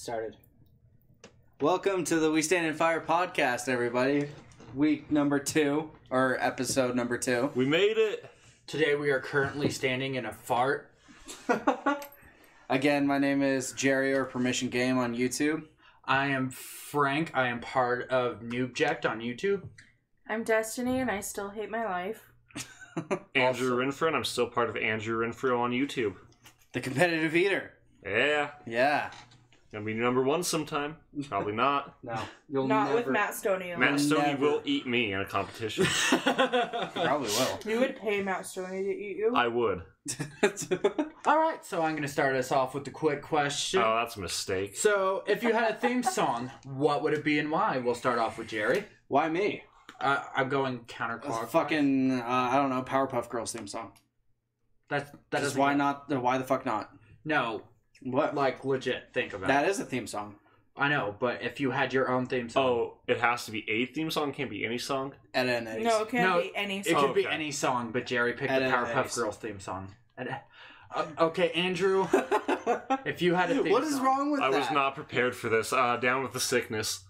Started. Welcome to the We Stand and Fire podcast, everybody. Week number 2, or episode number 2. We made it! Today we are currently standing in a fart. Again, my name is Jerry, or Permission Game on YouTube. I am Frank. I am part of Noobject on YouTube. I'm Destiny, and I still hate my life. Andrew Renfrow, and I'm still part of Andrew Renfrow on YouTube. The competitive eater. Yeah. Yeah. Gonna be number 1 sometime. Probably not. No. You'll Not never... with Matt Stoney. Matt Stoney Never. will eat me in a competition. Probably will. You would pay Matt Stoney to eat you? I would. Alright, so I'm going to start us off with a quick question. Oh, that's a mistake. So, if you had a theme song, what would it be and why? We'll start off with Jerry. Why me? I'm going counterclockwise. Fucking, I don't know, Powerpuff Girls theme song. That Just doesn't why count. not? Why the fuck not? No, What? like legit, think about That it. is a theme song. I know, but if you had your own theme song. Oh, it has to be a theme song? Can't be any song? At an Eddie's. No, it can't No, be any It song. could be okay. any song, but Jerry picked At the an Powerpuff Ace. Girls theme song. Okay, Andrew, if you had a theme What is song- wrong with I that? was not prepared for this. Down with the sickness.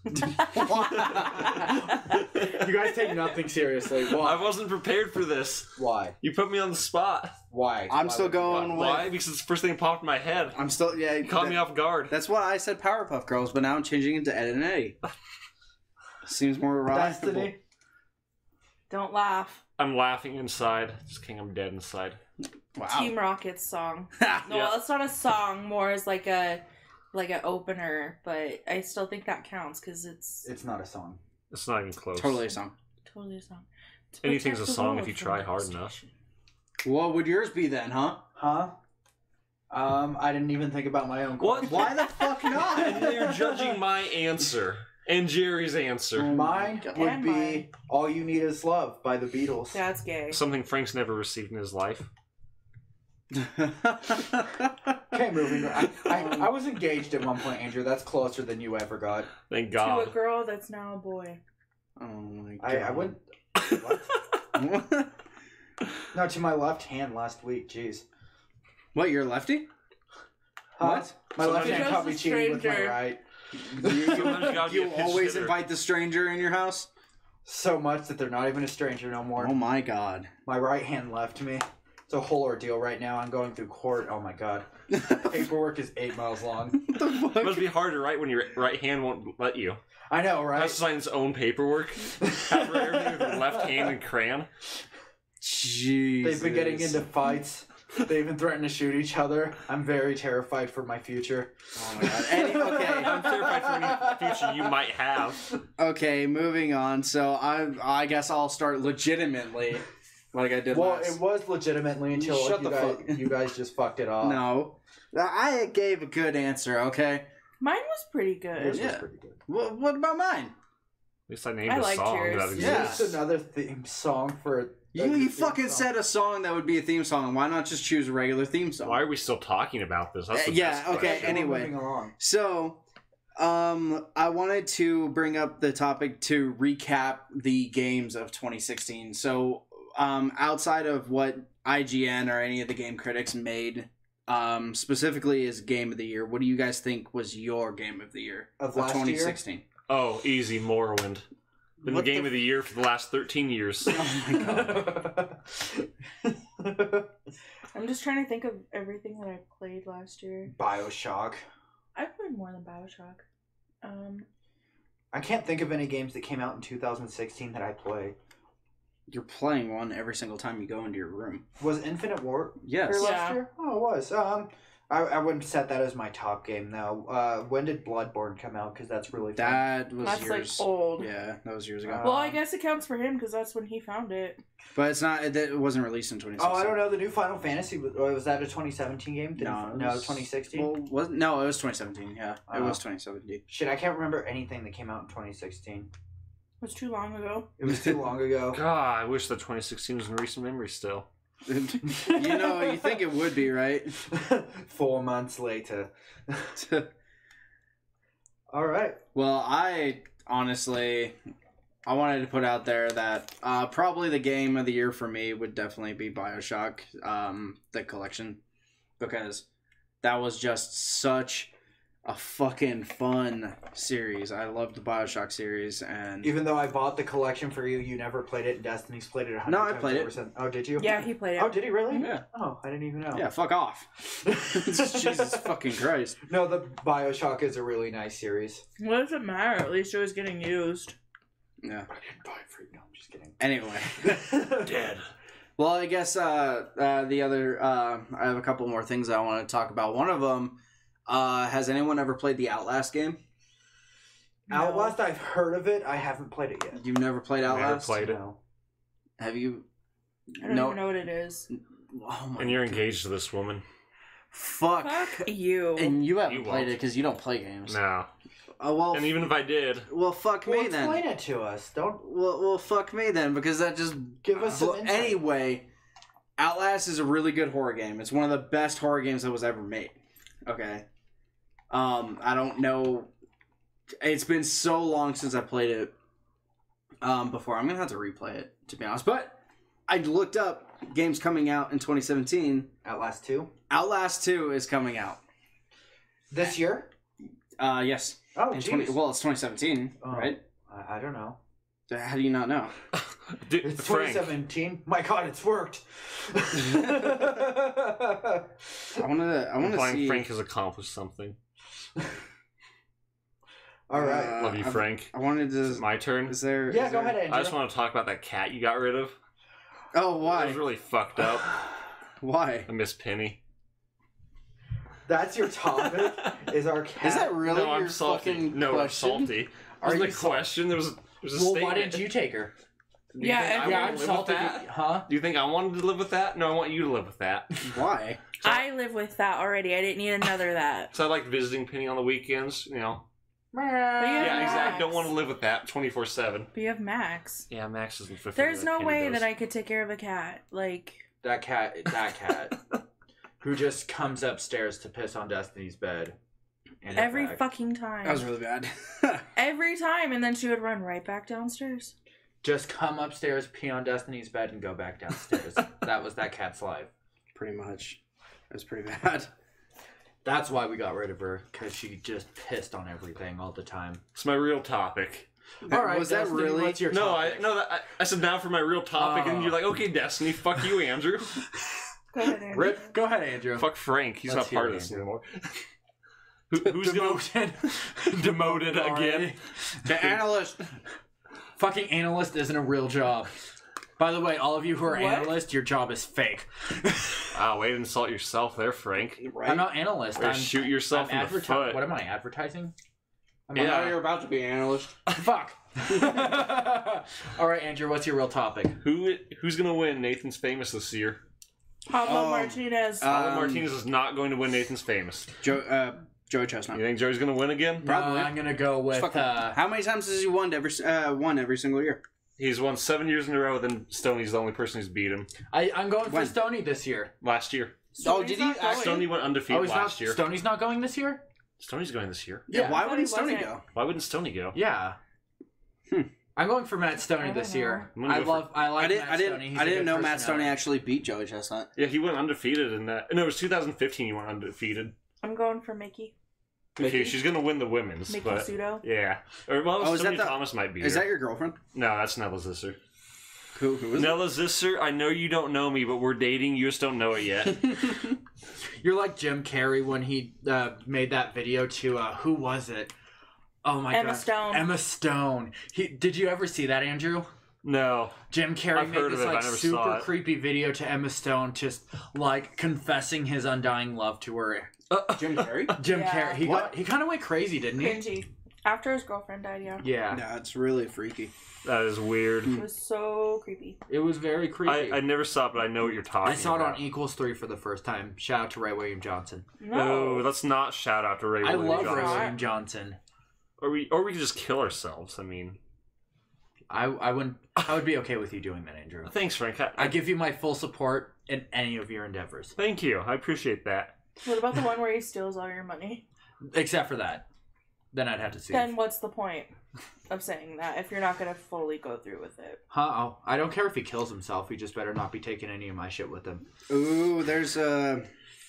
You guys take nothing seriously. Why? I wasn't prepared for this. Why? You put me on the spot. Why? I'm still going with... Why? Because it's the first thing that popped in my head. I'm still... Yeah, You caught me off guard. That's why I said Powerpuff Girls, but now I'm changing it to Ed and Eddie. Seems more reliable. Destiny? Don't laugh. I'm laughing inside. Just kidding, I'm dead inside. Wow. Team Rocket's song. No, Yeah. it's not a song. More as like an opener, but I still think that counts because it's not a song. It's not even close. Totally a song. totally a song. To Anything's protect a the song world if you from try hard devastation. What would yours be then, huh? Huh? I didn't even think about my own. What? Why the fuck not? And you're judging my answer and Jerry's answer. Mine God. would And be mine. "All You Need Is Love" by the Beatles. That's gay. Something Frank's never received in his life. Okay, moving on. I was engaged at one point, Andrew. That's closer than you ever got. Thank To a God. girl that's now a boy. Oh my god. I went. What? No, to my left hand last week. Jeez. What, you're a lefty? What? My Sometimes left hand you- caught me cheating with my Stranger. right. Sometimes you gotta be You a pitch always hitter. invite the stranger in your house? So much that they're not even a stranger no more. Oh my god. My right hand left me. It's a whole ordeal right now. I'm going through court. Oh my god. Paperwork is 8 miles long. What the fuck? It must be hard to write when your right hand won't let you. I know, Has right? to sign its own paperwork. Have everything with your left hand and crayon. Jesus. They've been getting into fights. They even threaten to shoot each other. I'm very terrified for my future. Oh my god. Okay. I'm terrified for any future you might have. Okay, moving on. So I guess I'll start legitimately, like I did Well, last. it was legitimately until Shut you the guys, fuck- you guys just fucked it off. No, I gave a good answer. Okay. Mine was pretty good. Yours Yeah. was pretty good. What about mine? At least I named I a liked song yours. that Yeah. exists. Just another theme song for. You fucking said a song that would be a theme song. Why not just choose a regular theme song? Why are we still talking about this? That's the Yeah, best okay, question. anyway. Moving along. So, I wanted to bring up the topic to recap the games of 2016. So, outside of what IGN or any of the game critics made, specifically as Game of the Year, what do you guys think was your Game of the Year Of last year? 2016? Oh, easy, Morrowind. Been What the game the of the year for the last 13 years. Oh my god. I'm just trying to think of everything that I played last year. BioShock. I played more than BioShock. I can't think of any games that came out in 2016 that I played. You're playing one every single time you go into your room. Was Infinite War Yes. here last Yeah. year? Oh, it was. I wouldn't set that as my top game though. When did Bloodborne come out? Because that's really fun. That was That's yours. like old. Yeah, that was years ago. Well, I guess it counts for him because that's when he found it. But it's not. It wasn't released in 2016. Oh, I don't know. The new Final Fantasy was that a 2017 game? No, it no, was- 2016. Well, no, it was 2017. Yeah, it Oh. was 2017. Shit, I can't remember anything that came out in 2016. It was too long ago. It was too long ago. God, I wish that 2016 was in recent memory still. You know, you think it would be, right? 4 months later. All right. Well, I honestly, I wanted to put out there that probably the game of the year for me would definitely be BioShock, the collection, because that was just such a fucking fun series. I loved the BioShock series, and Even though I bought the collection for you, you never played it, and Destiny's played it 100 No, I times played it. ever since. Oh, did you? Yeah, he played it. Oh, did he really? Yeah. Oh, I didn't even know. yeah, fuck off. Jesus fucking Christ. No, the BioShock is a really nice series. What does it matter? At least it was getting used. Yeah. I didn't buy it for you. No, I'm just kidding. Anyway. Dead. Well, I guess the other I have a couple more things I want to talk about. One of them, has anyone ever played the Outlast game? No. Outlast, I've heard of it. I haven't played it yet. You've never played Outlast? Never played it. No. Have you? I don't even know what it is. Oh my And you're God. engaged to this woman. Fuck. Fuck you. And you haven't You played won't. it because you don't play games. No. Well, And even if I did, well, fuck Well, me then. explain it to us. Don't Well, fuck me then, because that just give us some Well, insight. anyway, Outlast is a really good horror game. It's one of the best horror games that was ever made. Okay. I don't know. It's been so long since I played it. Before I'm gonna have to replay it, to be honest. But I looked up games coming out in 2017. Outlast 2? Outlast 2 is coming out. This year? Yes. Oh, In jeez. well, it's 2017, Oh. right? I don't know. How do you not know? dude, It's Frank, 2017. My God, it's worked. I want to implying see. Frank has accomplished something. All right. Love you, Frank. I wanted to. Is it my turn? Is there? Yeah, is go there- ahead, Andrew. I just want to talk about that cat you got rid of. Oh, That why? was really fucked up. Why? I miss Penny. That's your topic? Is our cat? Is that really No, your I'm salty. fucking No, question? I'm salty. Are Wasn't you a question. There was a Well, statement. why didn't you take her? Do you Yeah, think I and- wanted Yeah, to I'm live salty. with that? Huh? Do you think I wanted to live with that? No, I want you to live with that. Why? I live with that already. I didn't need another that. So I like visiting Penny on the weekends. You know. Yeah, Yeah, exactly. Max. Don't want to live with that 24/7. But you have Max. Yeah, Max isn't fit. There's no way that I could take care of a cat. Like, That cat who just comes upstairs to piss on Destiny's bed. And every back. fucking time. That was really bad. Every time, and then she would run right back downstairs. Just come upstairs, pee on Destiny's bed, and go back downstairs. That was that cat's life. Pretty much. It was pretty bad. That's why we got rid of her, because she just pissed on everything all the time. It's my real topic. All right, was that Destiny, really? what's your No, topic? I said now for my real topic, and Oh. you're like, okay, Destiny, fuck you, Andrew. Go ahead, Andrew. Rip, go ahead, Andrew. Fuck Frank, he's Let's not part hear of this it, anymore. Who's Demoted. demoted again? The analyst. Fucking analyst isn't a real job. By the way, all of you who are What? analysts, your job is fake. Ah, way to insult yourself there, Frank. Right? I'm not analyst. Or I'm shoot yourself I'm in the foot. What am I advertising? I'm Yeah. Now you're about to be an analyst. Fuck. All right, Andrew, what's your real topic? Who's gonna win Nathan's Famous this year? Pablo Martinez. Pablo Um, Martinez is not going to win Nathan's Famous. Joey Chestnut. You think Joey's gonna win again? Probably. I'm gonna go with. Fucking- how many times has he won every single year? He's won 7 years in a row. Then Stoney's the only person who's beat him I'm going for When? Stoney this year. last year. Oh, Stoney's did he not going. actually? Stoney went Oh, undefeated he's last not. year. Stoney's not going this year. Stoney's going this year. Yeah, Yeah, why I thought wouldn't he Stoney wasn't. go? Why wouldn't Stoney go? Yeah. I'm going for Matt Stoney I this don't year. know. I'm gonna go I like I didn't. Matt I didn't. Stoney. He's I a didn't good know Matt Stoney personality. actually beat Joey Chestnut. Yeah, he went undefeated in that. No, it was 2015. He went undefeated. I'm going for Mickey. Okay, she's gonna win the women's, Mickey but Sudo. yeah. Or well, Oh, is that Stoney the- Thomas might be. Is here. that your girlfriend? No, that's Nella Zisser. Who is it? Nella Zisser, I know you don't know me, but we're dating. You just don't know it yet. You're like Jim Carrey when he made that video to who was it? Oh my Emma god, Stone. Emma Stone. Did you ever see that, Andrew? No. Jim Carrey I've made heard this of it, like I never saw super it. creepy video to Emma Stone, just like confessing his undying love to her. Jim Carrey? Jim Yeah. Carrey. He kind of went crazy, didn't he? Cringy. After his girlfriend died, yeah. Yeah, No, it's really freaky. That is weird. It was so creepy. it was very creepy. I never saw it, but I know what you're talking I saw it about. on Equals 3 for the first time. Shout out to Ray William Johnson. No, No. let's not shout out to Ray I William love Johnson. Ray Johnson. William Johnson. Or we could just kill ourselves. I mean, I would be okay with you doing that, Andrew. thanks, Frank. I give you my full support in any of your endeavors, Thank you. I appreciate that. What about the one where he steals all your money? except for that. Then I'd have to see. Then what's the point of saying that if you're not going to fully go through with it? Oh, I don't care if he kills himself. He just better not be taking any of my shit with him. Ooh, there's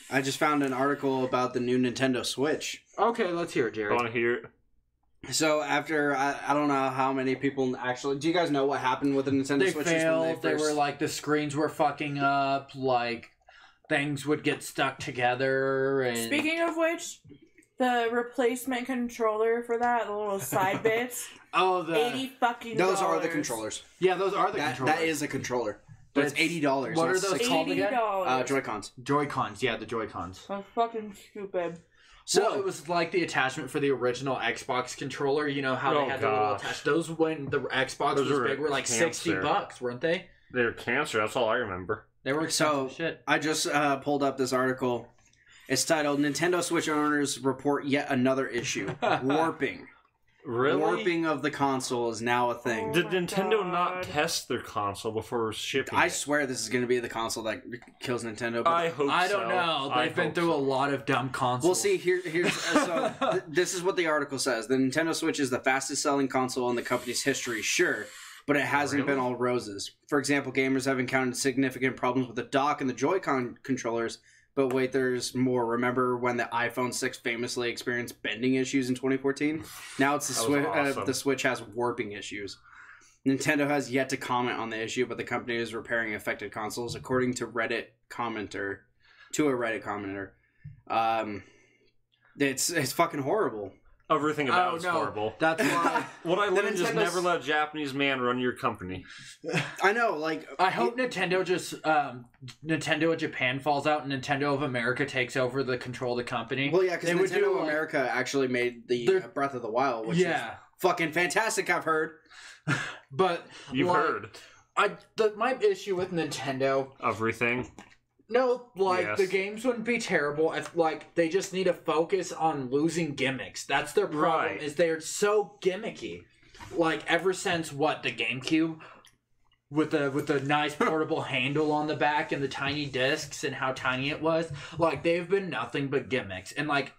I just found an article about the new Nintendo Switch. Okay, let's hear it, I Jerry. want to hear it. So after, I don't know how many people actually... Do you guys know what happened with the Nintendo They Switches? failed. They were like, the screens were fucking up. Like, things would get stuck together. And Speaking of which, the replacement controller for that, the little side bits, oh, $80 fucking. Those are the controllers. Yeah, those are the controllers. That is a controller. But it's $80. What are not those $60. called again? $80. Joy-Cons. Joy-Cons. Yeah, the Joy-Cons. That's fucking stupid. So So it was like the attachment for the original Xbox controller. You know how they had the little attach. Those when the Xbox Those was were big were like cancer. $60, weren't they? They were cancer. That's all I remember. They were expensive So shit. I just pulled up this article. It's titled "Nintendo Switch owners report yet another issue: warping." Really? Warping of the console is now a thing. Did Oh my Nintendo not God. test their console before shipping? I it? swear this is going to be the console that kills Nintendo. But I hope. I don't so. know. I They've been hope through a so. lot of dumb consoles. we'll see. Here's this is what the article says: the Nintendo Switch is the fastest-selling console in the company's history, sure, but it hasn't been Really? all roses. For example, gamers have encountered significant problems with the dock and the Joy-Con controllers. But wait, there's more. Remember when the iPhone 6 famously experienced bending issues in 2014? Now it's the That was Switch. awesome. The Switch has warping issues. Nintendo has yet to comment on the issue, but the company is repairing affected consoles, according to a Reddit commenter. It's fucking horrible. Everything about it's no. horrible. That's why. What I learned is Nintendo's- never let a Japanese man run your company. I know, like I hope Nintendo Nintendo of Japan falls out and Nintendo of America takes over the control of the company. Well, yeah, because They would Nintendo do, of like- America actually made the They're- Breath of the Wild, which is fucking fantastic. I've heard. But You've like, heard my issue with Nintendo. everything. No, like, Yes. the games wouldn't be terrible if, like, they just need to focus on losing gimmicks. That's their problem, Right. is they're so gimmicky. Like, ever since, the GameCube? With the nice portable handle on the back and the tiny discs and how tiny it was. Like, they've been nothing but gimmicks. And, like,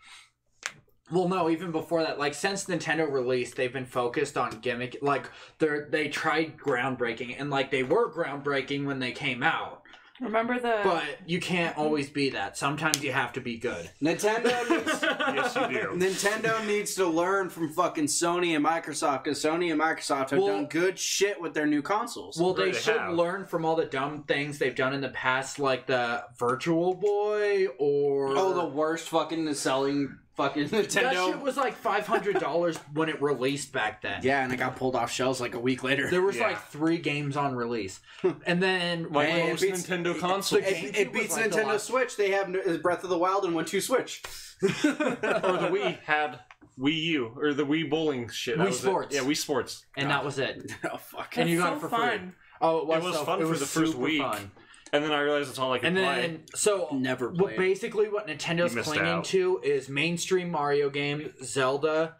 well, no, even before that, like, since Nintendo released, they've been focused on gimmick. Like, they tried groundbreaking, and, like, they were groundbreaking when they came out. Remember the. But you can't always be that. Sometimes you have to be good. Nintendo needs, Yes, you do. Nintendo needs to learn from fucking Sony and Microsoft, because Sony and Microsoft have Well- done good shit with their new consoles. Well, Right, they they should have. learn from all the dumb things they've done in the past, like the Virtual Boy or... Oh, the worst fucking selling fucking That Nintendo. shit was like $500 when it released back then. Yeah, and it got pulled off shelves like a week later. There was Yeah. like 3 games on release. And then... Like Hey, most it beats- Nintendo consoles. It beats was like the Nintendo last- Switch. They have Breath of the Wild and 1-2 Switch. Or the Wii had Wii U, or the Wii bowling shit. That Wii was it. Sports. Yeah, Wii Sports. And that was it. Oh fuck! And you That's got it so for free. fun. Oh, It was fun for the first super week. Fun. And then I realized that's all I could And play. then, so Never what played. basically what Nintendo's You missed clinging out. to is mainstream Mario games, Zelda,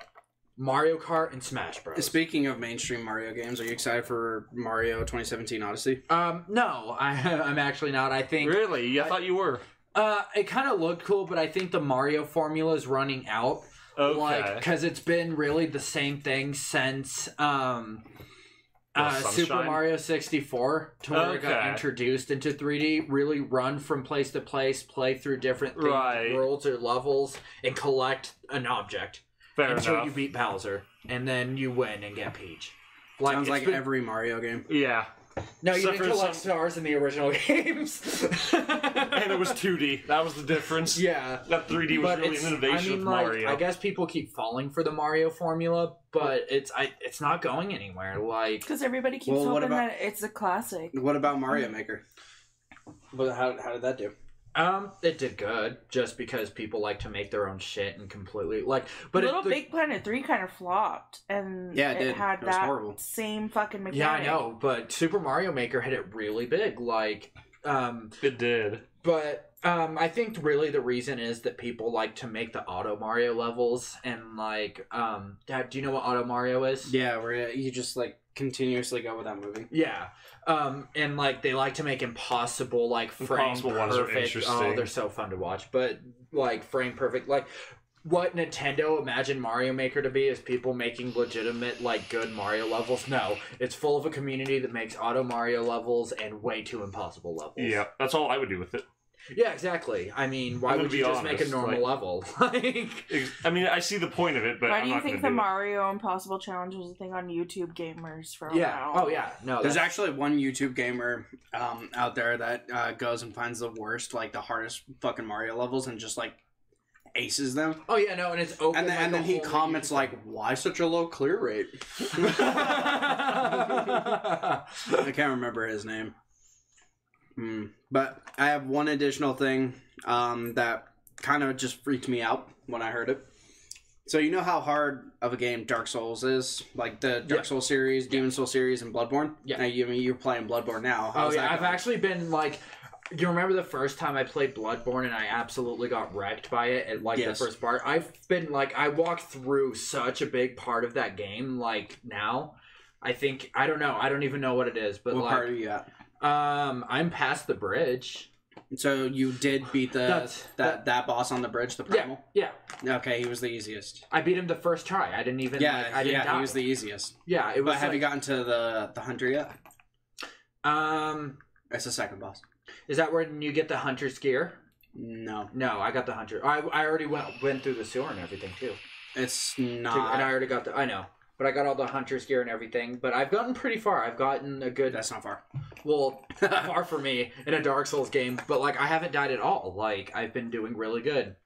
Mario Kart, and Smash Bros. Speaking of mainstream Mario games, are you excited for Mario 2017 Odyssey? No, I'm actually not. I think Really? I thought you were. it kind of looked cool, but I think the Mario formula is running out. Okay. Like, because it's been really the same thing since Super Sunshine? Mario 64 to where it got Okay. introduced into 3D. Really run from place to place, play through different things, Right. worlds or levels, and collect an object Fair until enough. you beat Bowser, and then you win and get Peach. Like, Sounds it's like been- every Mario game. Yeah. No, you Except didn't for collect some- stars in the original games. And it was 2D. That was the difference. Yeah. That 3D was really an innovation with Mario. I guess people keep falling for the Mario formula, but it's not going anywhere. Like, Because everybody keeps Well, what hoping about- that it's a classic. What about Mario Maker? But how did that do? it did good just because people like to make their own shit and completely like. But Little Big Planet 3 kind of flopped, and Yeah, it did. had It was that horrible. same fucking mechanic. yeah, I know. But Super Mario Maker hit it really big. Like, It did. but I think really the reason is that people like to make the Auto Mario levels and like, Dad, do you know what Auto Mario is? Yeah, where you just like continuously go without moving. Yeah. And like they like to make impossible like frame Impossible ones are perfect. interesting. Oh, they're so fun to watch. But like frame perfect, like what Nintendo imagined Mario Maker to be is people making legitimate like good Mario levels. No, it's full of a community that makes auto Mario levels and way too impossible levels. Yeah. That's all I would do with it. Yeah, exactly. I mean, why I'm would gonna you be just make a honest, normal level? Like, I mean, I see the point of it, but Why I'm do you not think gonna the do it. Mario Impossible Challenge was a thing on YouTube Gamers for a yeah. while? Oh, yeah. No, There's that's... actually one YouTube gamer out there that goes and finds the worst, like the hardest fucking Mario levels and just like aces them. Oh, yeah, no, and it's open. And then he comments like, "Why such a low clear rate?" I can't remember his name. But I have one additional thing that kind of just freaked me out when I heard it. So you know how hard of a game Dark Souls is? Like the Dark Souls series, Demon Souls series, and Bloodborne? Yeah. Now, you're playing Bloodborne now. How's that I've going? actually been like... Do you remember the first time I played Bloodborne and I absolutely got wrecked by it at like Yes. the first part? I've been like... I walked through such a big part of that game like now. I think... I don't know. I don't even know what it is. But What like... part are you at? I'm past the bridge. So you did beat that boss on the bridge, the primal? Yeah. Okay, he was the easiest. I beat him the first try. I didn't even I didn't die. He was the easiest. Yeah, it was But have you gotten to the hunter yet? It's the second boss. Is that when you get the hunter's gear? No. No, I got the hunter. I already went through the sewer and everything too. It's And not. I already got I know. But I got all the hunter's gear and everything. But I've gotten pretty far. I've gotten a good... That's not far. Well, far for me in a Dark Souls game. But, like, I haven't died at all. Like, I've been doing really good.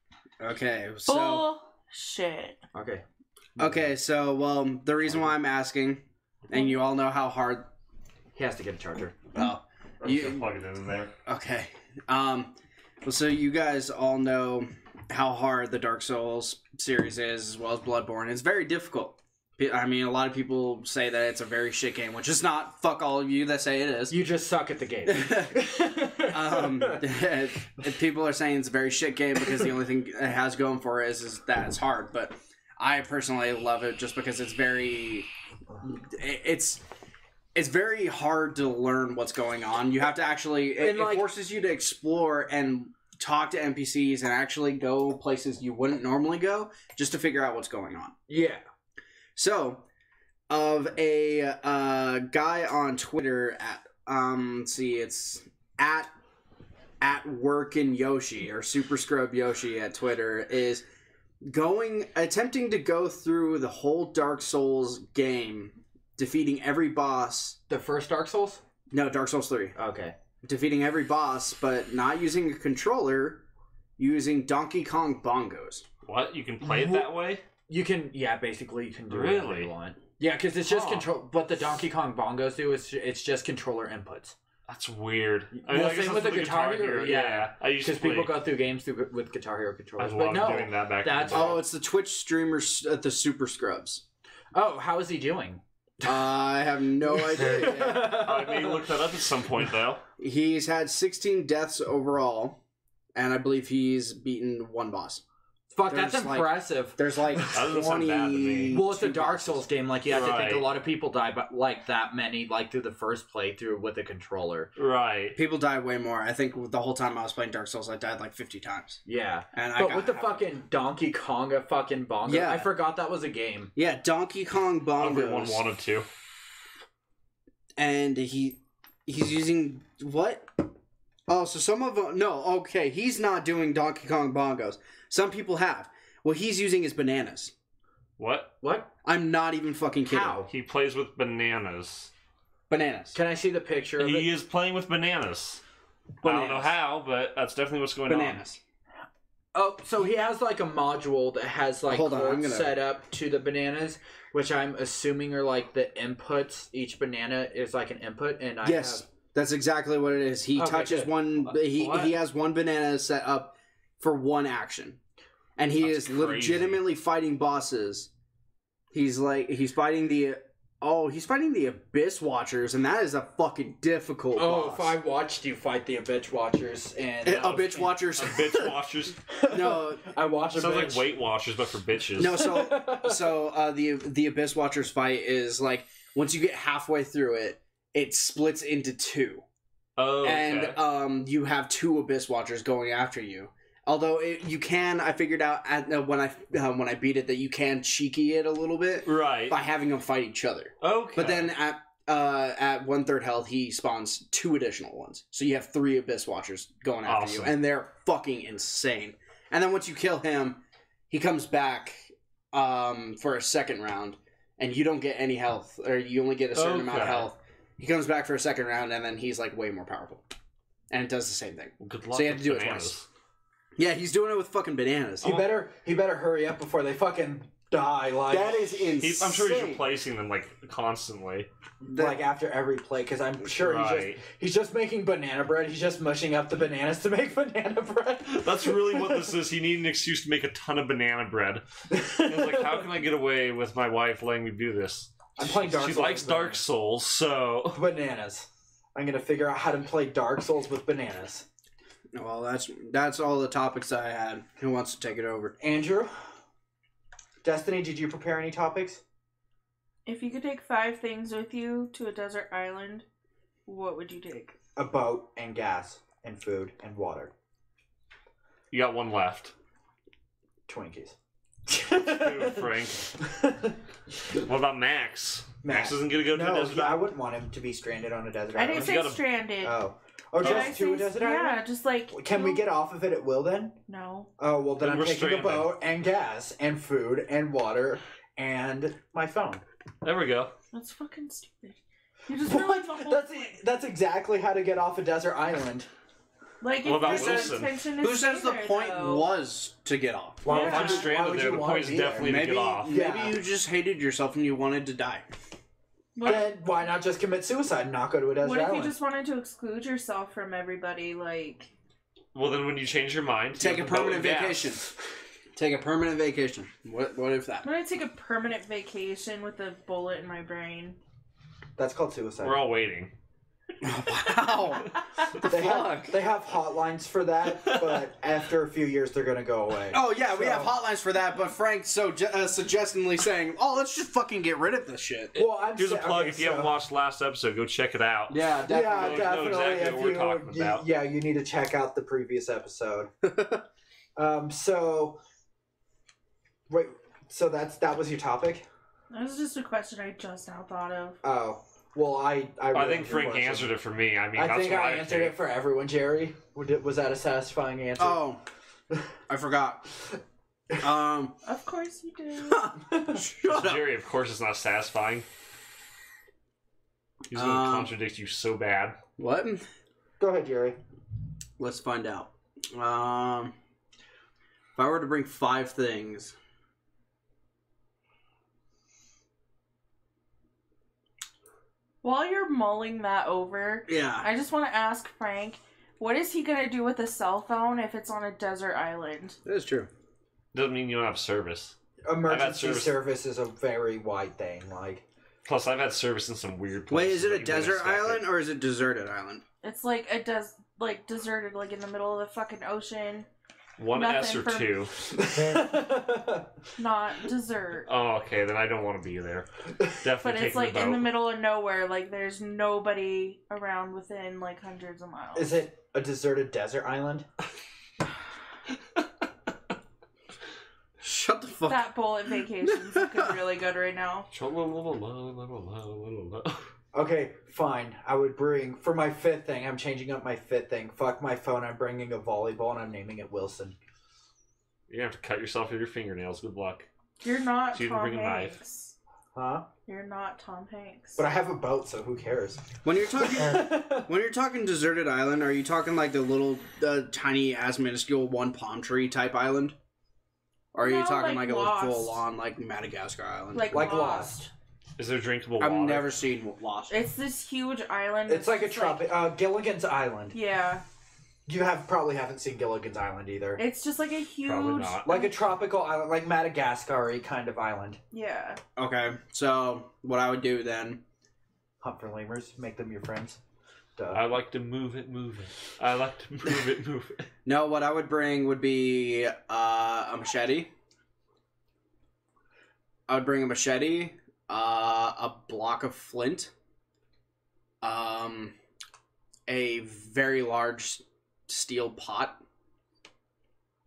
Okay, so... Bullshit. Okay. So, well, the reason why I'm asking, and you all know how hard... He has to get a charger. Oh. I'm just gonna plug it in there. Okay. Well, so you guys all know how hard the Dark Souls series is, as well as Bloodborne. It's very difficult. I mean, a lot of people say that it's a very shit game, which is not. Fuck all of you that say it is. You just suck at the game. People are saying it's a very shit game because the only thing it has going for it is that it's hard. But I personally love it just because it's very... It's very hard to learn what's going on. You have to actually... It forces you to explore and talk to NPCs and actually go places you wouldn't normally go just to figure out what's going on. Yeah. So, of a guy on Twitter at let's see, it's at Workin Yoshi or Super Scrub Yoshi at Twitter is attempting to go through the whole Dark Souls game, defeating every boss. The first Dark Souls? No, Dark Souls 3. Okay. Defeating every boss, but not using a controller, using Donkey Kong bongos. What? You can play it that way? You can, basically you can do Really? whatever you want. Yeah, because it's just control. What the Donkey Kong bongos do is it's just controller inputs. That's weird. Well, I guess same with that's the Guitar Hero. Yeah. I used to Because play. people go through games with Guitar Hero I controllers. was But no, doing that back that's- in the day. Oh, it's the Twitch streamers, the Super Scrubs. Oh, how is he doing? I have no idea. I may look that up at some point, though. He's had 16 deaths overall, and I believe he's beaten one boss. Fuck, There's that's impressive. There's like That doesn't sound 20. bad to me. Well, it's a Dark Souls game. Like, you have to think Right. a lot of people die, but like that many, like through the first playthrough with a controller. Right. People die way more. I think the whole time I was playing Dark Souls, I died like 50 times. Yeah. And But with the fucking Donkey Konga fucking bongo, Yeah. I forgot that was a game. Yeah, Donkey Kong Everyone bongos. wanted to. And he's using what? Oh, so some of them... No, okay, he's not doing Donkey Kong bongos. Some people have. What he's using is bananas. What? What? I'm not even fucking kidding. How? He plays with bananas. Bananas. Can I see the picture of He it? is playing with bananas. I don't know Bananas. how, but that's definitely what's going on. Bananas. Oh, so he has like a module that has like Hold on, I'm cords gonna- set up to the bananas, which I'm assuming are like the inputs. Each banana is like an input, and I Yes, have... that's exactly what it is. He Okay, touches good. one. What? He has one banana set up for one action, and he That's is crazy. legitimately fighting bosses. He's fighting the Abyss Watchers, and that is a fucking difficult Oh, boss. if I watched you fight the Bitch Watchers and Bitch Watchers. Bitch washers. No, I watched a Sounds like bitch. Weight Watchers, but for bitches. no. So the Abyss Watchers fight is like once you get halfway through it, it splits into two. Oh, okay. And you have two Abyss Watchers going after you. Although you can, I figured out when I beat it that you can cheeky it a little bit Right. by having them fight each other. Okay. But then at 1/3 health, he spawns 2 additional ones. So you have 3 Abyss Watchers going after you, and they're fucking insane. And then once you kill him, he comes back for a second round, and you don't get any health, or you only get a certain amount of health. He comes back for a second round, and then he's like way more powerful, and it does the same thing. Good luck. So you have to do it twice. Yeah, he's doing it with fucking bananas. He better hurry up before they fucking die. Like that is insane. I'm sure he's replacing them like constantly. Like after every play, because I'm sure he's just making banana bread. He's just mushing up the bananas to make banana bread. That's really what this is. He needed an excuse to make a ton of banana bread. He's like, how can I get away with my wife letting me do this? I'm playing Dark Souls. She likes Dark Souls, so bananas. I'm gonna figure out how to play Dark Souls with bananas. Well, that's all the topics I had. Who wants to take it over? Andrew? Destiny, did you prepare any topics? If you could take 5 things with you to a desert island, what would you take? A boat and gas and food and water. you got one left. Twinkies. Dude, Frank. What about Max? Max isn't gonna go to a desert I island. wouldn't want him to be stranded on a desert I island. didn't say stranded. Oh, Did I just to a say- desert Yeah, island? just like... Can we get off of it at will then? No. Oh, well then Then I'm we're taking a stranded. boat and gas and food and water and my phone. There we go. That's fucking stupid. You just ruined the whole thing. That's exactly how to get off a desert island. Like, What about if your Wilson? intention is Who says stay the there, point though. was to get off? Why Yeah. would If I'm you- why stranded would there, you the wanna point is be there? definitely to Maybe get off. Yeah. you just hated yourself and you wanted to die. Then why not just commit suicide and not go to a desert What if island? you just wanted to exclude yourself from everybody, like... Well, then when you change your mind, Take you a have to go permanent with gas. vacation. Take a permanent vacation. What if that? I'm gonna take a permanent vacation with a bullet in my brain. That's called suicide. We're all waiting. Wow. What the They fuck? have hotlines for that, but after a few years they're gonna go away. Oh yeah, we So- have hotlines for that, but Frank's so suggestingly saying, "Oh, let's just fucking get rid of this shit." Well, I'm Here's a sa- plug. okay, If you haven't watched last episode, go check it out. Yeah, Yeah, definitely. know definitely. exactly what we're talking about. Yeah, you need to check out the previous episode. So wait, so that was your topic? That was just a question I just now thought of. Oh, well, I think Frank answered it for me. I mean, I that's think what I answered it for everyone, Jerry. Was that a satisfying answer? Oh, I forgot. Of course you do. Shut up. Jerry, of course, it's not satisfying. He's going to contradict you so bad. What? Go ahead, Jerry. Let's find out. If I were to bring 5 things. While you're mulling that over, Yeah. I just want to ask Frank, what is he gonna do with a cell phone if it's on a desert island? That is true. Doesn't mean you don't have service. Emergency service is a very wide thing. Like, Plus, I've had service in some weird Wait, places. is it a that you wouldn't desert expect island it. or is it deserted island? It's like deserted, like in the middle of the fucking ocean. One Nothing S or for- 2. Not desert. Oh, okay, then I don't want to be there. Definitely But it's taking like the boat. in the middle of nowhere, like there's nobody around within like hundreds of miles. is it a deserted desert island? Shut the fuck up. That bullet vacation's looking really good right now. Okay, fine. I would bring for my 5th thing. I'm changing up my 5th thing. Fuck my phone. I'm bringing a volleyball and I'm naming it Wilson. You're going to have to cut yourself with your fingernails. Good luck. You're not So you didn't Tom bring a knife. Hanks. Huh? You're not Tom Hanks. But I have a boat, so who cares? When you're talking deserted island, are you talking like the little tiny ass minuscule one palm tree type island? Or are you No, talking like like a Lost. full on like Madagascar island? like Like Lost. Is there drinkable water? I've never seen Lost. It's this huge island. It's like a that's tropic. Gilligan's Island. Yeah, You probably haven't seen Gilligan's Island either. it's just like a huge. Probably not. Like a tropical island, like Madagascar-y kind of island. Yeah. Okay, so what I would do then? Hunt for lemurs, make them your friends. Duh. I like to move it. I like to move it. No, what I would bring would be a machete. I would bring a machete, a block of flint, a very large steel pot,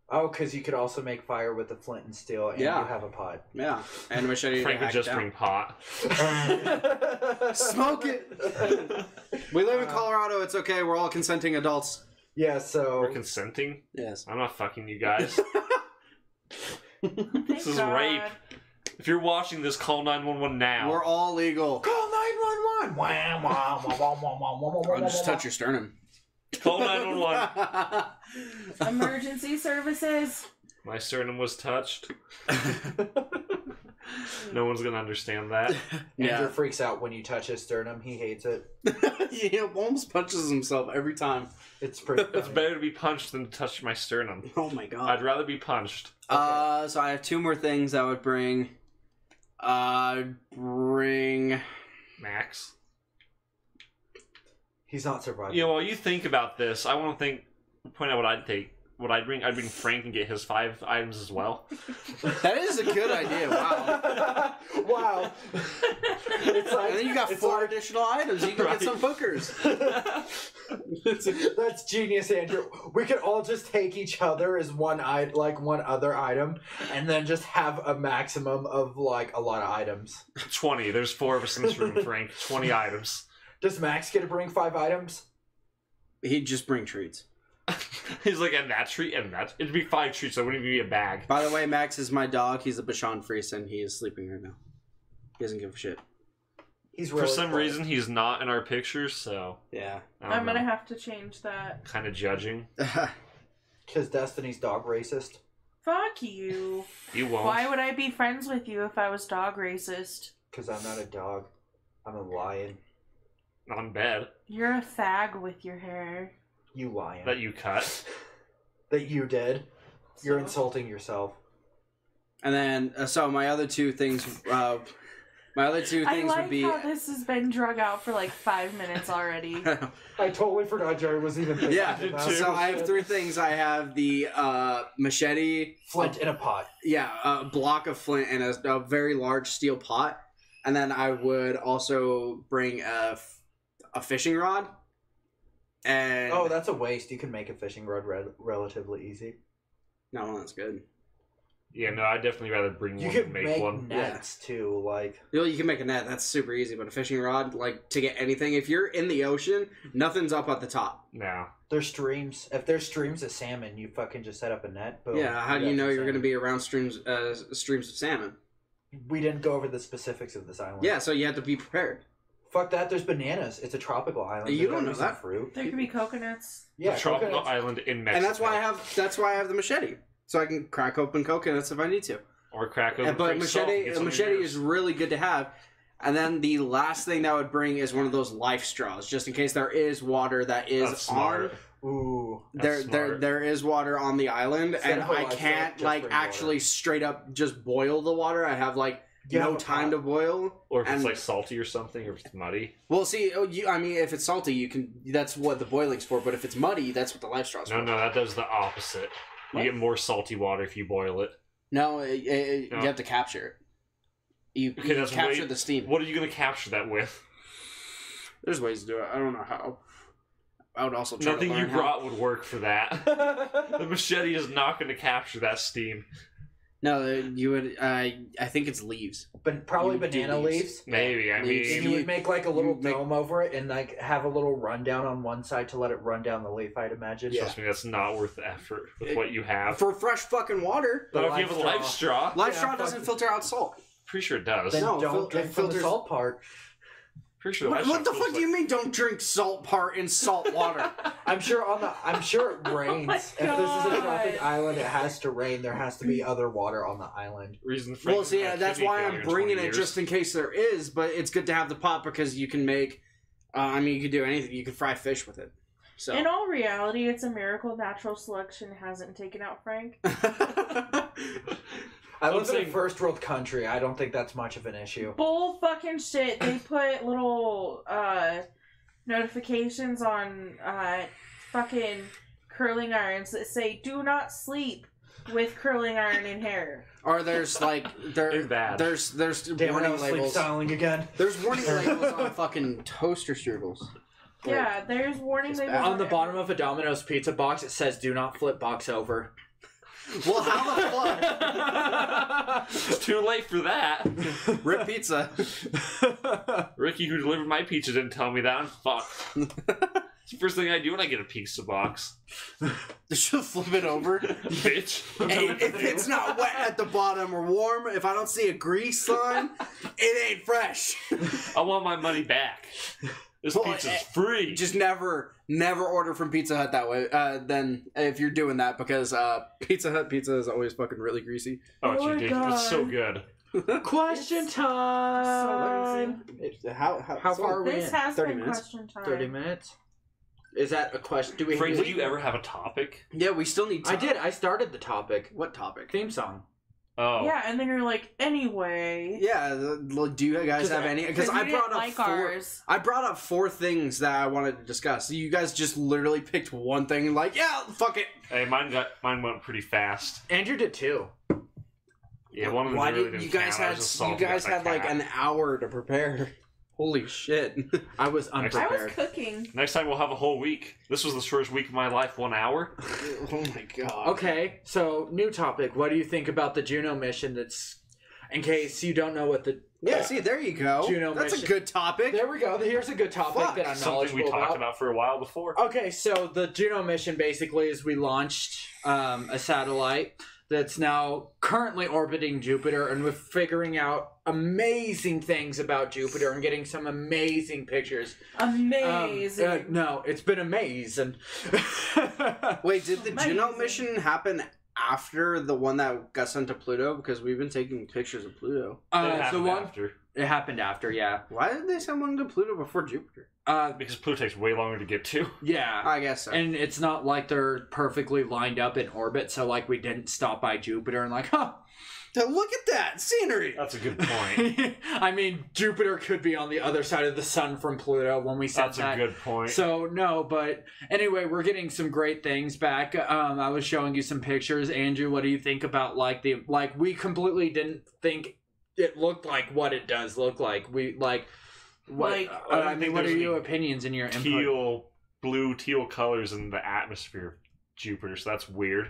Oh, because you could also make fire with the flint and steel, and Yeah. you have a pot. Yeah, and machete. Frank would just bring pot. Smoke it. We live in Colorado. It's okay. We're all consenting adults. Yeah, so... We're consenting? Yes. I'm not fucking you guys. This is God. rape. If you're watching this, call 911 now. We're all legal. Call 911! Wah, wah, wah, wah, wah, wah, wah, wah, I'll just touch your sternum. Call 911. Emergency services. My sternum was touched. No one's gonna understand that. Andrew freaks out when you touch his sternum. He hates it. He almost punches himself every time. It's pretty It's better to be punched than to touch my sternum. Oh my god. I'd rather be punched. So I have two more things I would bring. Bring Max. He's not surviving. You know, while you think about this, I want to point out what I'd take. What I'd bring Frank and get his 5 items as well. that is a good idea. Wow. Wow. It's like, And then you got it's 4 like- additional items. You can Right. get some hookers. That's genius, Andrew. We could all just take each other as one other item, and then just have a maximum of like a lot of items. 20. There's 4 of us in this room, Frank. 20 items. Does Max get to bring 5 items? He'd just bring treats. He's like, and that treat, and that. It'd be 5 treats, so it wouldn't even be a bag. By the way, Max is my dog. He's a Bashan Friesen. He is sleeping right now. He doesn't give a shit. He's For really some quiet. reason, he's not in our pictures, so. Yeah. I'm gonna have to change that. Kind of judging. Because Destiny's dog racist. Fuck you. You won't. Why would I be friends with you if I was dog racist? Because I'm not a dog. I'm a lion. On bed. You're a fag with your hair. You lion. That you cut. That you did. You're So? insulting yourself. And then, so my other two things, I like would be. how this has been drug out for like 5 minutes already. I totally forgot Jerry was even thinking Yeah, about it. so I have 3 things. I have the machete, Flint in a pot. yeah, a block of flint, and a very large steel pot. And then I would also bring a fishing rod. And Oh, that's a waste. You can make a fishing rod relatively easy. no, that's good. Yeah, no, I'd definitely rather bring You one could than make make one. nets too, like... You know, you can make a net. That's super easy. But a fishing rod, like to get anything, if you're in the ocean, nothing's up at the top. No. There's streams. If there's streams of salmon, you fucking just set up a net. Boom, Yeah, how do you got know some you're going to salmon. be around streams of salmon? We didn't go over the specifics of this island. Yeah, so you have to be prepared. Fuck that. There's bananas. It's a tropical island. You There's don't gotta know be some that. fruit. There could be coconuts. Yeah, A tropical coconuts. island in Mexico. And that's why I have the machete, so I can crack open coconuts if I need to. Or crack open But Frank's salt and machete, get a some machete of yours. is really good to have. And then the last thing that I would bring is one of those life straws, just in case there is water that is That's on. smart. Ooh. There That's smart. there is water on the island, Instead and of a I life straw, can't just like bring actually water. straight up just boil the water. I have like You have no a time pot. to boil. Or if it's and- like salty or something, or if it's muddy. Well, see, I mean, if it's salty, you can. That's what the boiling's for. But if it's muddy, that's what the life straw's No, for. no, that does the opposite. What? You get more salty water if you boil it. No, No. you have to capture it. You Okay, that's capture way- the steam. What are you going to capture that with? There's ways to do it. I don't know how. I would also try Nothing to you learn how. brought would work for that. The machete is not going to capture that steam. No, you would. I think it's leaves. But probably You do banana leaves. leaves. Maybe, I Leaves. And mean... you would make like a little you make- dome over it and like have a little rundown on one side to let it run down the leaf, I'd imagine. Yeah. Trust me, that's not worth the effort with what you have. For fresh fucking water. But The if you have a life life straw, Life Yeah, straw fuck doesn't it. filter out salt. pretty sure it does. Then No, don't drink it from the filters- salt part. Pretty sure What the fuck do you mean? Don't drink salt part in salt water? I'm sure it rains. my If this is a God. tropic island, it has to rain. There has to be other water on the island. Reason for Well, see, that's why I'm bringing it just in case there is. But it's good to have the pot because you can make. I mean, you could do anything. You could fry fish with it. So. In all reality, it's a miracle natural selection hasn't taken out Frank. I I'm live in saying- a first world country. I don't think that's much of an issue. Bull fucking shit. They put little notifications on fucking curling irons that say "Do not sleep with curling iron in hair." Or there's like They're bad. there's Damn, warning I'm sleep labels. styling again. There's warning labels on fucking toaster strudels. Yeah, there's warning It's labels bad. On the bottom of a Domino's pizza box, it says "Do not flip box over." Well, how the It's too late for that. fuck? Rip pizza. Ricky, who delivered my pizza, didn't tell me that. I'm fucked. It's the first thing I do when I get a pizza box. Just flip it over. Bitch. Hey, if it's not wet at the bottom or warm, if I don't see a grease line, it ain't fresh. I want my money back. This Well, pizza's free. Just never order from Pizza Hut that way. Then if you're doing that, because Pizza Hut pizza is always fucking really greasy. Oh, it's Oh my ridiculous. It's so God. good. Question time. How far are we This in? has 30 been minutes. question time. 30 minutes. Is that a question? Do we? Frank, did you ever have a topic? Yeah, we still need. I did. I started the topic. What topic? Theme song. Oh. Yeah, and then you're like, anyway. Yeah, do you guys have any? Because I you brought didn't up like four. ours. I brought up 4 things that I wanted to discuss. You guys just literally picked one thing and like, yeah, fuck it. Hey, mine went pretty fast. Andrew did too. Yeah, one of them Why really did didn't you guys count. I had was just you salty guys about had that like cat. an hour to prepare? Holy shit! I was I was unprepared. cooking. Next time we'll have a whole week. This was the shortest week of my life, 1 hour. Oh my god. Okay, so new topic. What do you think about the Juno mission? That's, in case you don't know what the. Yeah, see, there you go. Juno That's mission. a good topic. There we go. Here's a good topic Fuck, that I'm Something we knowledgeable talked about for a while before. Okay, so the Juno mission basically is we launched a satellite that's now currently orbiting Jupiter, and we're figuring out amazing things about Jupiter and getting some amazing pictures. Amazing. No, it's been amazing. Wait, did the Juno Amazing. mission happen after the one that got sent to Pluto? Because we've been taking pictures of Pluto. It the happened one after. it happened after, yeah. Why did they send one to Pluto before Jupiter? Because Pluto takes way longer to get to. Yeah. I guess so. And it's not like they're perfectly lined up in orbit, so like we didn't stop by Jupiter and like, huh. Look at that scenery. That's a good point. I mean, Jupiter could be on the other side of the sun from Pluto when we said That's that. a good point. So no, but anyway, we're getting some great things back. I was showing you some pictures, Andrew. What do you think about we completely didn't think it looked like what it does look like. We like what Like- I don't I mean, think what are there's your any opinions and your input? teal colors in the atmosphere of Jupiter, so that's weird.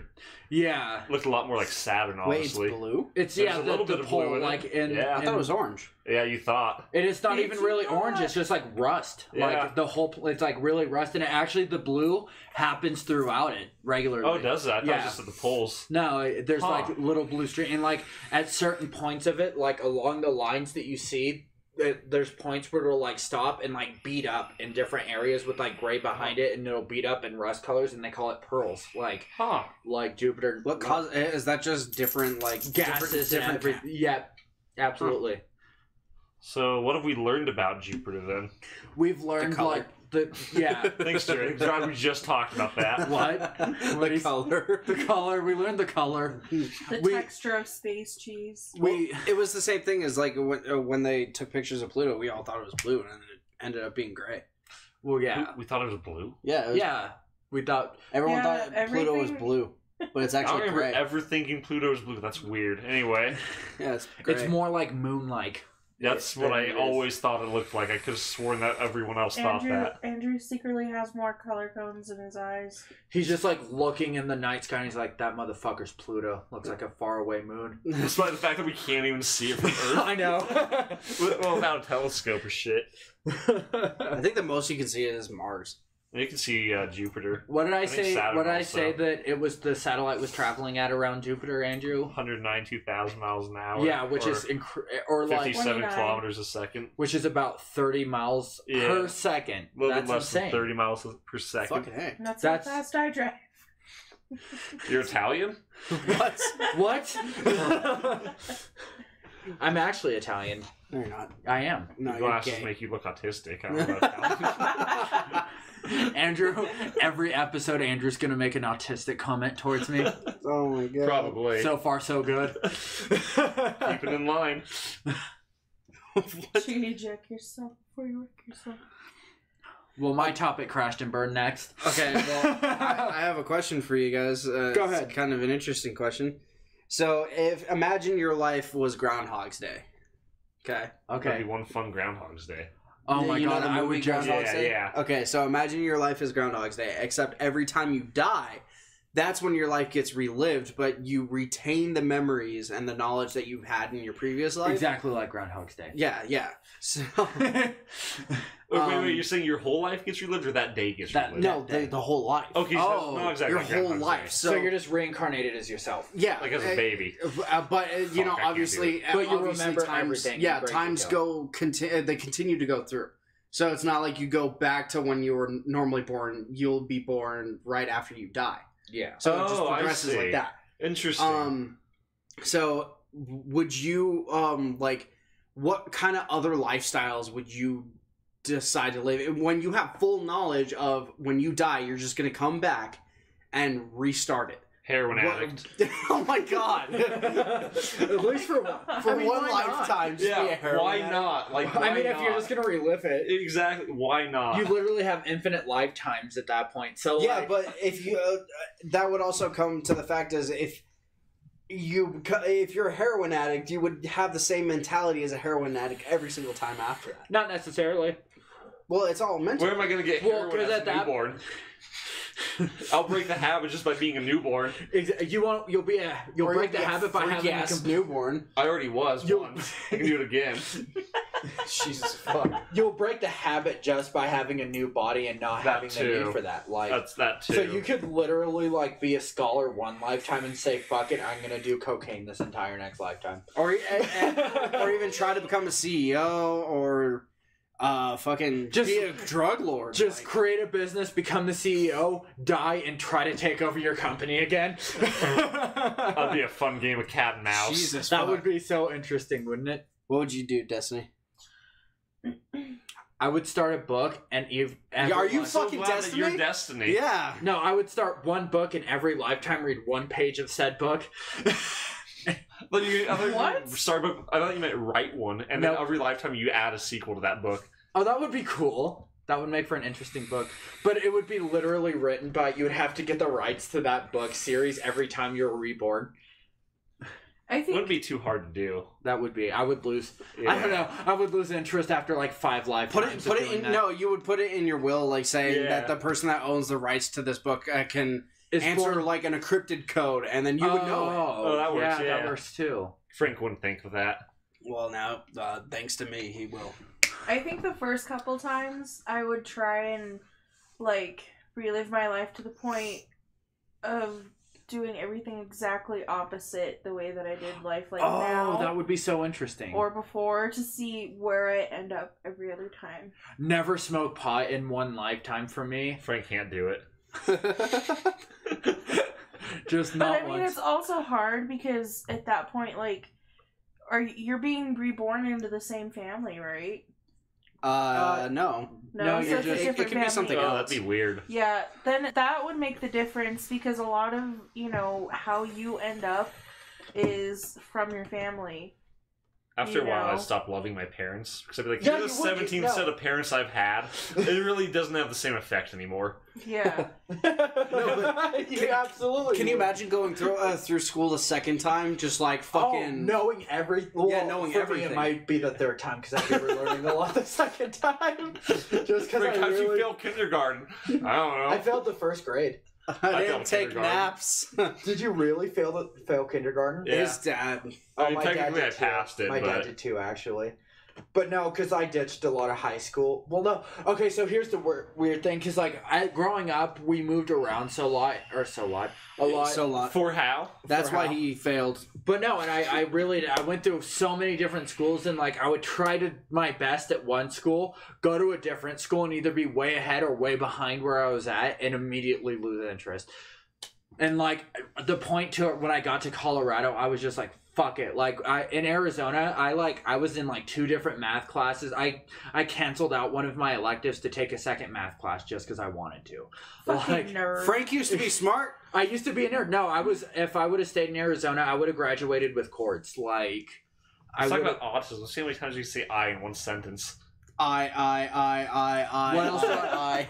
Yeah, Looked a lot more like Saturn, Wait, it's honestly. blue? it's There's yeah a little bit the of blue pole in it. like in. Yeah. I thought it was orange. Yeah, you thought. It is not It's even really not. orange. It's just like rust. Yeah. Like the whole, it's like really rust, and actually the blue happens throughout it regularly. Oh, does it? I thought it Yeah. was just at the poles. No, there's Huh. like little blue streak, and like at certain points of it, like along the lines that you see, there's points where it'll like stop and like beat up in different areas with like gray behind it, and it'll beat up in rust colors, and they call it pearls, Huh. like Jupiter. What cause is that? Just different like gases different, and everything? Yeah, absolutely. So, what have we learned about Jupiter then? We've learned color. like yeah. Thanks, Jerry. Glad we just talked about that. What? What the is- color. The color. We learned the color. The we- texture of space cheese. We It was the same thing as like when they took pictures of Pluto. We all thought it was blue, and then it ended up being gray. well yeah We thought it was blue. Yeah, it was, yeah. We thought Everyone Yeah, thought Pluto was everything- blue, but it's I don't actually remember gray. ever thinking Pluto was blue. That's weird. Anyway, Yeah, it's gray. it's more like moon-like. that's Than what I it is. always thought it looked like. I could have sworn that everyone else thought that. Andrew secretly has more color cones in his eyes. He's just like looking in the night sky, and he's like, "That motherfucker's Pluto. Looks like a faraway moon." Despite the fact that we can't even see it from Earth. I know. Well, without a telescope or shit. I think the most you can see is Mars. And you can see Jupiter. What did I think say? Saturn What did I also. say that it was the satellite was traveling at around Jupiter, Andrew? 192,000 miles an hour. Yeah, which or is or like 57 29. kilometers a second. which is about 30 miles Yeah. per second. A little That's bit less insane. than 30 miles per second. Fucking hey. And that's That's- how fast I drive. You're Italian? What? What? I'm actually Italian. No, you're not. I am. No, Your you're glasses gay. make you look autistic. I don't know about Andrew, every episode, Andrew's gonna make an autistic comment towards me. Oh my god. Probably. So far, so good. Keep it in line. Should you eject yourself before you work yourself? Well, my topic crashed and burned next. Okay, well, I have a question for you guys. Go ahead. It's kind of an interesting question. So, imagine your life was Groundhog's Day. Okay. That'd Okay. be one fun Groundhog's Day. Oh my You know god, the I movie would just. Groundhog's Yeah, Day? yeah. Okay, so imagine your life is Groundhog's Day, except every time you die, that's when your life gets relived, but you retain the memories and the knowledge that you've had in your previous life. Exactly like Groundhog's Day. Yeah. So, wait, you're saying your whole life gets relived or that day gets relived? no, the whole life. Okay, so not exactly your like whole Groundhog's life. Day. So you're just reincarnated as yourself. Yeah, Like as a baby. But you know, Fuck, I can't obviously, But you obviously remember times, everything. yeah, in great times detail. they continue to go through. So it's not like you go back to when you were normally born. You'll be born right after you die. Yeah. So it just Oh, I progresses see. like that. Interesting. So would you like what kind of other lifestyles would you decide to live when you have full knowledge of when you die you're just going to come back and restart it? Heroin addict. Oh my god. At least for one One lifetime just be a heroin why addict. not? Like, I why mean, not? if you're just gonna relive it, Exactly. Why not? you literally have infinite lifetimes at that point. So Yeah, like, but if you that would also come to the fact is if you're a heroin addict, you would have the same mentality as a heroin addict every single time after that. not necessarily. Well, it's all mental. Where am I going to get Well, heroin 'cause as at a that- newborn? I'll break the habit just by being a newborn. You'll Or break you'll the be a habit by having a freak-ass newborn. I already was You'll- once. I can do it again. Jesus fuck. You'll break the habit just by having a new body and not That having the too. need for that. Like, That's that too. so you could literally like be a scholar one lifetime and say, "Fuck it, I'm gonna do cocaine this entire next lifetime." Or even try to become a CEO or fucking Just- be a drug lord. Just like. create a business, become the CEO, die, and try to take over your company again. That'd be a fun game of cat and mouse. Jesus That fuck. would be so interesting, wouldn't it? What would you do, Destiny? I would start a book and Are you I'm so fucking glad that Destiny? you're Destiny. Yeah. No, I would start one book and every lifetime read one page of said book. But I thought What? You start a book, I thought you meant write one, and then Nope. every lifetime you add a sequel to that book. Oh, that would be cool. That would make for an interesting book. But it would be literally written by, you would have to get the rights to that book series every time you're reborn. I It think wouldn't be too hard to do. That would be, I would lose, Yeah. I don't know, I would lose interest after like 5 lifetimes. Put of it doing in. that. No, you would put it in your will, like saying Yeah. that the person that owns the rights to this book can It's answer born- like an encrypted code, and then you would know it. Oh, that works, yeah. that works too. Frank wouldn't think of that. Well, now, thanks to me, he will. I think the first couple times I would try and like relive my life to the point of doing everything exactly opposite the way that I did life like now that would be so interesting. or before to see where I end up every other time. Never smoke pot in one lifetime for me. Frank can't do it. Just But not I mean, once. it's also hard because at that point, like, you're being reborn into the same family, right? No. No, so you're it's a just- it different could be family. something Oh, else. that'd be weird. Yeah, then that would make the difference because a lot of, how you end up is from your family. After a while, know. I'd stop loving my parents. Because I'd be like, Yeah, you're the you would, 17th no. set of parents I've had. It really doesn't have the same effect anymore. Yeah. You absolutely. Can you would. imagine going through school a second time, just like fucking? knowing everything. Yeah, knowing for everything. Me, it might be the third time because I'd be relearning a lot the second time. Just because Frank, I how'd you really, fail kindergarten? I don't know. I failed the first grade. I failed didn't take kindergarten. naps. Did you really fail kindergarten? Yeah. His dad. I mean, my dad technically did I too. passed it, My but- dad did too, actually. But no, because I ditched a lot of high school. Well, no. Okay, so here's the weird thing, because like growing up, we moved around a lot. So a lot. For how? That's for why how? he failed. But no, and I went through so many different schools, and like I would try to my best at one school, go to a different school, and either be way ahead or way behind where I was at, and immediately lose interest. And like the point to when I got to Colorado, I was just like, fuck it. Like in Arizona, I was in like 2 different math classes. I canceled out one of my electives to take a second math class just because I wanted to. Fucking Like, nerd. Frank used to be smart. I used to be a nerd. No, if I would have stayed in Arizona, I would have graduated with chords. Like Let's talk would've- about autism. See how many times you say I in one sentence. I. What else do I.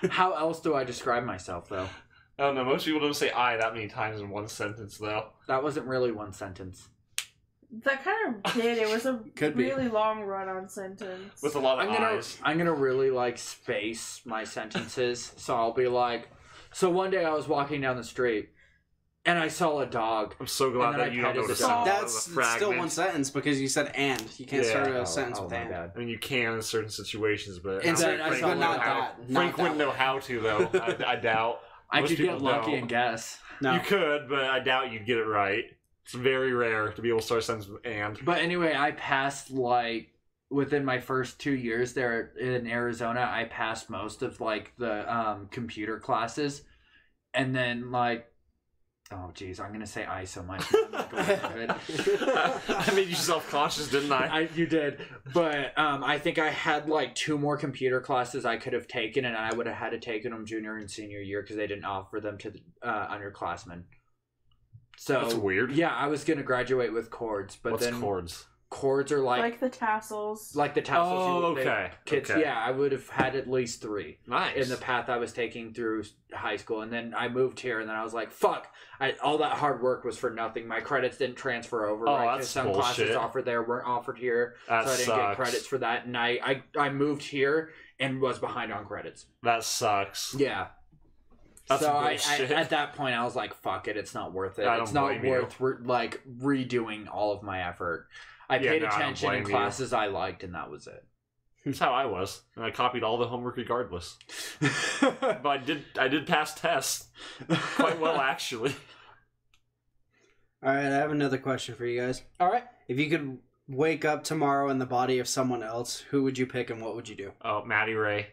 How else do I describe myself though? I don't know. Most people don't say I that many times in one sentence, though. That wasn't really one sentence. That kind of did. It was a Could be. really long run-on sentence. With a lot of eyes. I'm gonna really like space my sentences, so I'll be like, so one day I was walking down the street and I saw a dog. I'm so glad And then that I you don't petted know the the dog. sound That's of a fragment. still one sentence because you said "and." You can't Yeah. start a sentence with my "and." bad. I mean, you can in certain situations, but And then Frank I wouldn't saw but know not how. that. Not Frank that wouldn't know way. how to, though. I doubt. I Most could get people lucky don't. and guess. No. You could, but I doubt you'd get it right. It's very rare to be able to start a sentence with "and." But anyway, I passed like within my first 2 years there in Arizona, I passed most of like the computer classes, and then like, oh geez, I'm gonna say I so much. I'm not going for it. I made you self-conscious, didn't I? You did, but I think I had like 2 more computer classes I could have taken, and I would have had to take them junior and senior year because they didn't offer them to the underclassmen. So That's weird. Yeah, I was gonna graduate with chords, but What's then chords? chords are like the tassels. the tassels. Oh, okay. Kids, Okay. yeah, I would have had at least 3 Nice. in the path I was taking through high school, and then I moved here, and then I was like, "Fuck! All that hard work was for nothing. My credits didn't transfer over. Oh, right? 'Cause that's some bullshit. classes offered there weren't offered here, That so I didn't sucks. get credits for that. And I moved here and was behind on credits. That sucks. Yeah." That's so I bullshit. at that point I was like, "Fuck it, it's not worth it. I It's don't not blame you. worth like redoing all of my effort." I Yeah, paid no, I don't attention in blame you. classes I liked, and that was it. That's how I was. And I copied all the homework regardless. But I did pass tests. Quite well, actually. All right, I have another question for you guys. All right. If you could wake up tomorrow in the body of someone else, who would you pick and what would you do? Oh, Maddie Ray.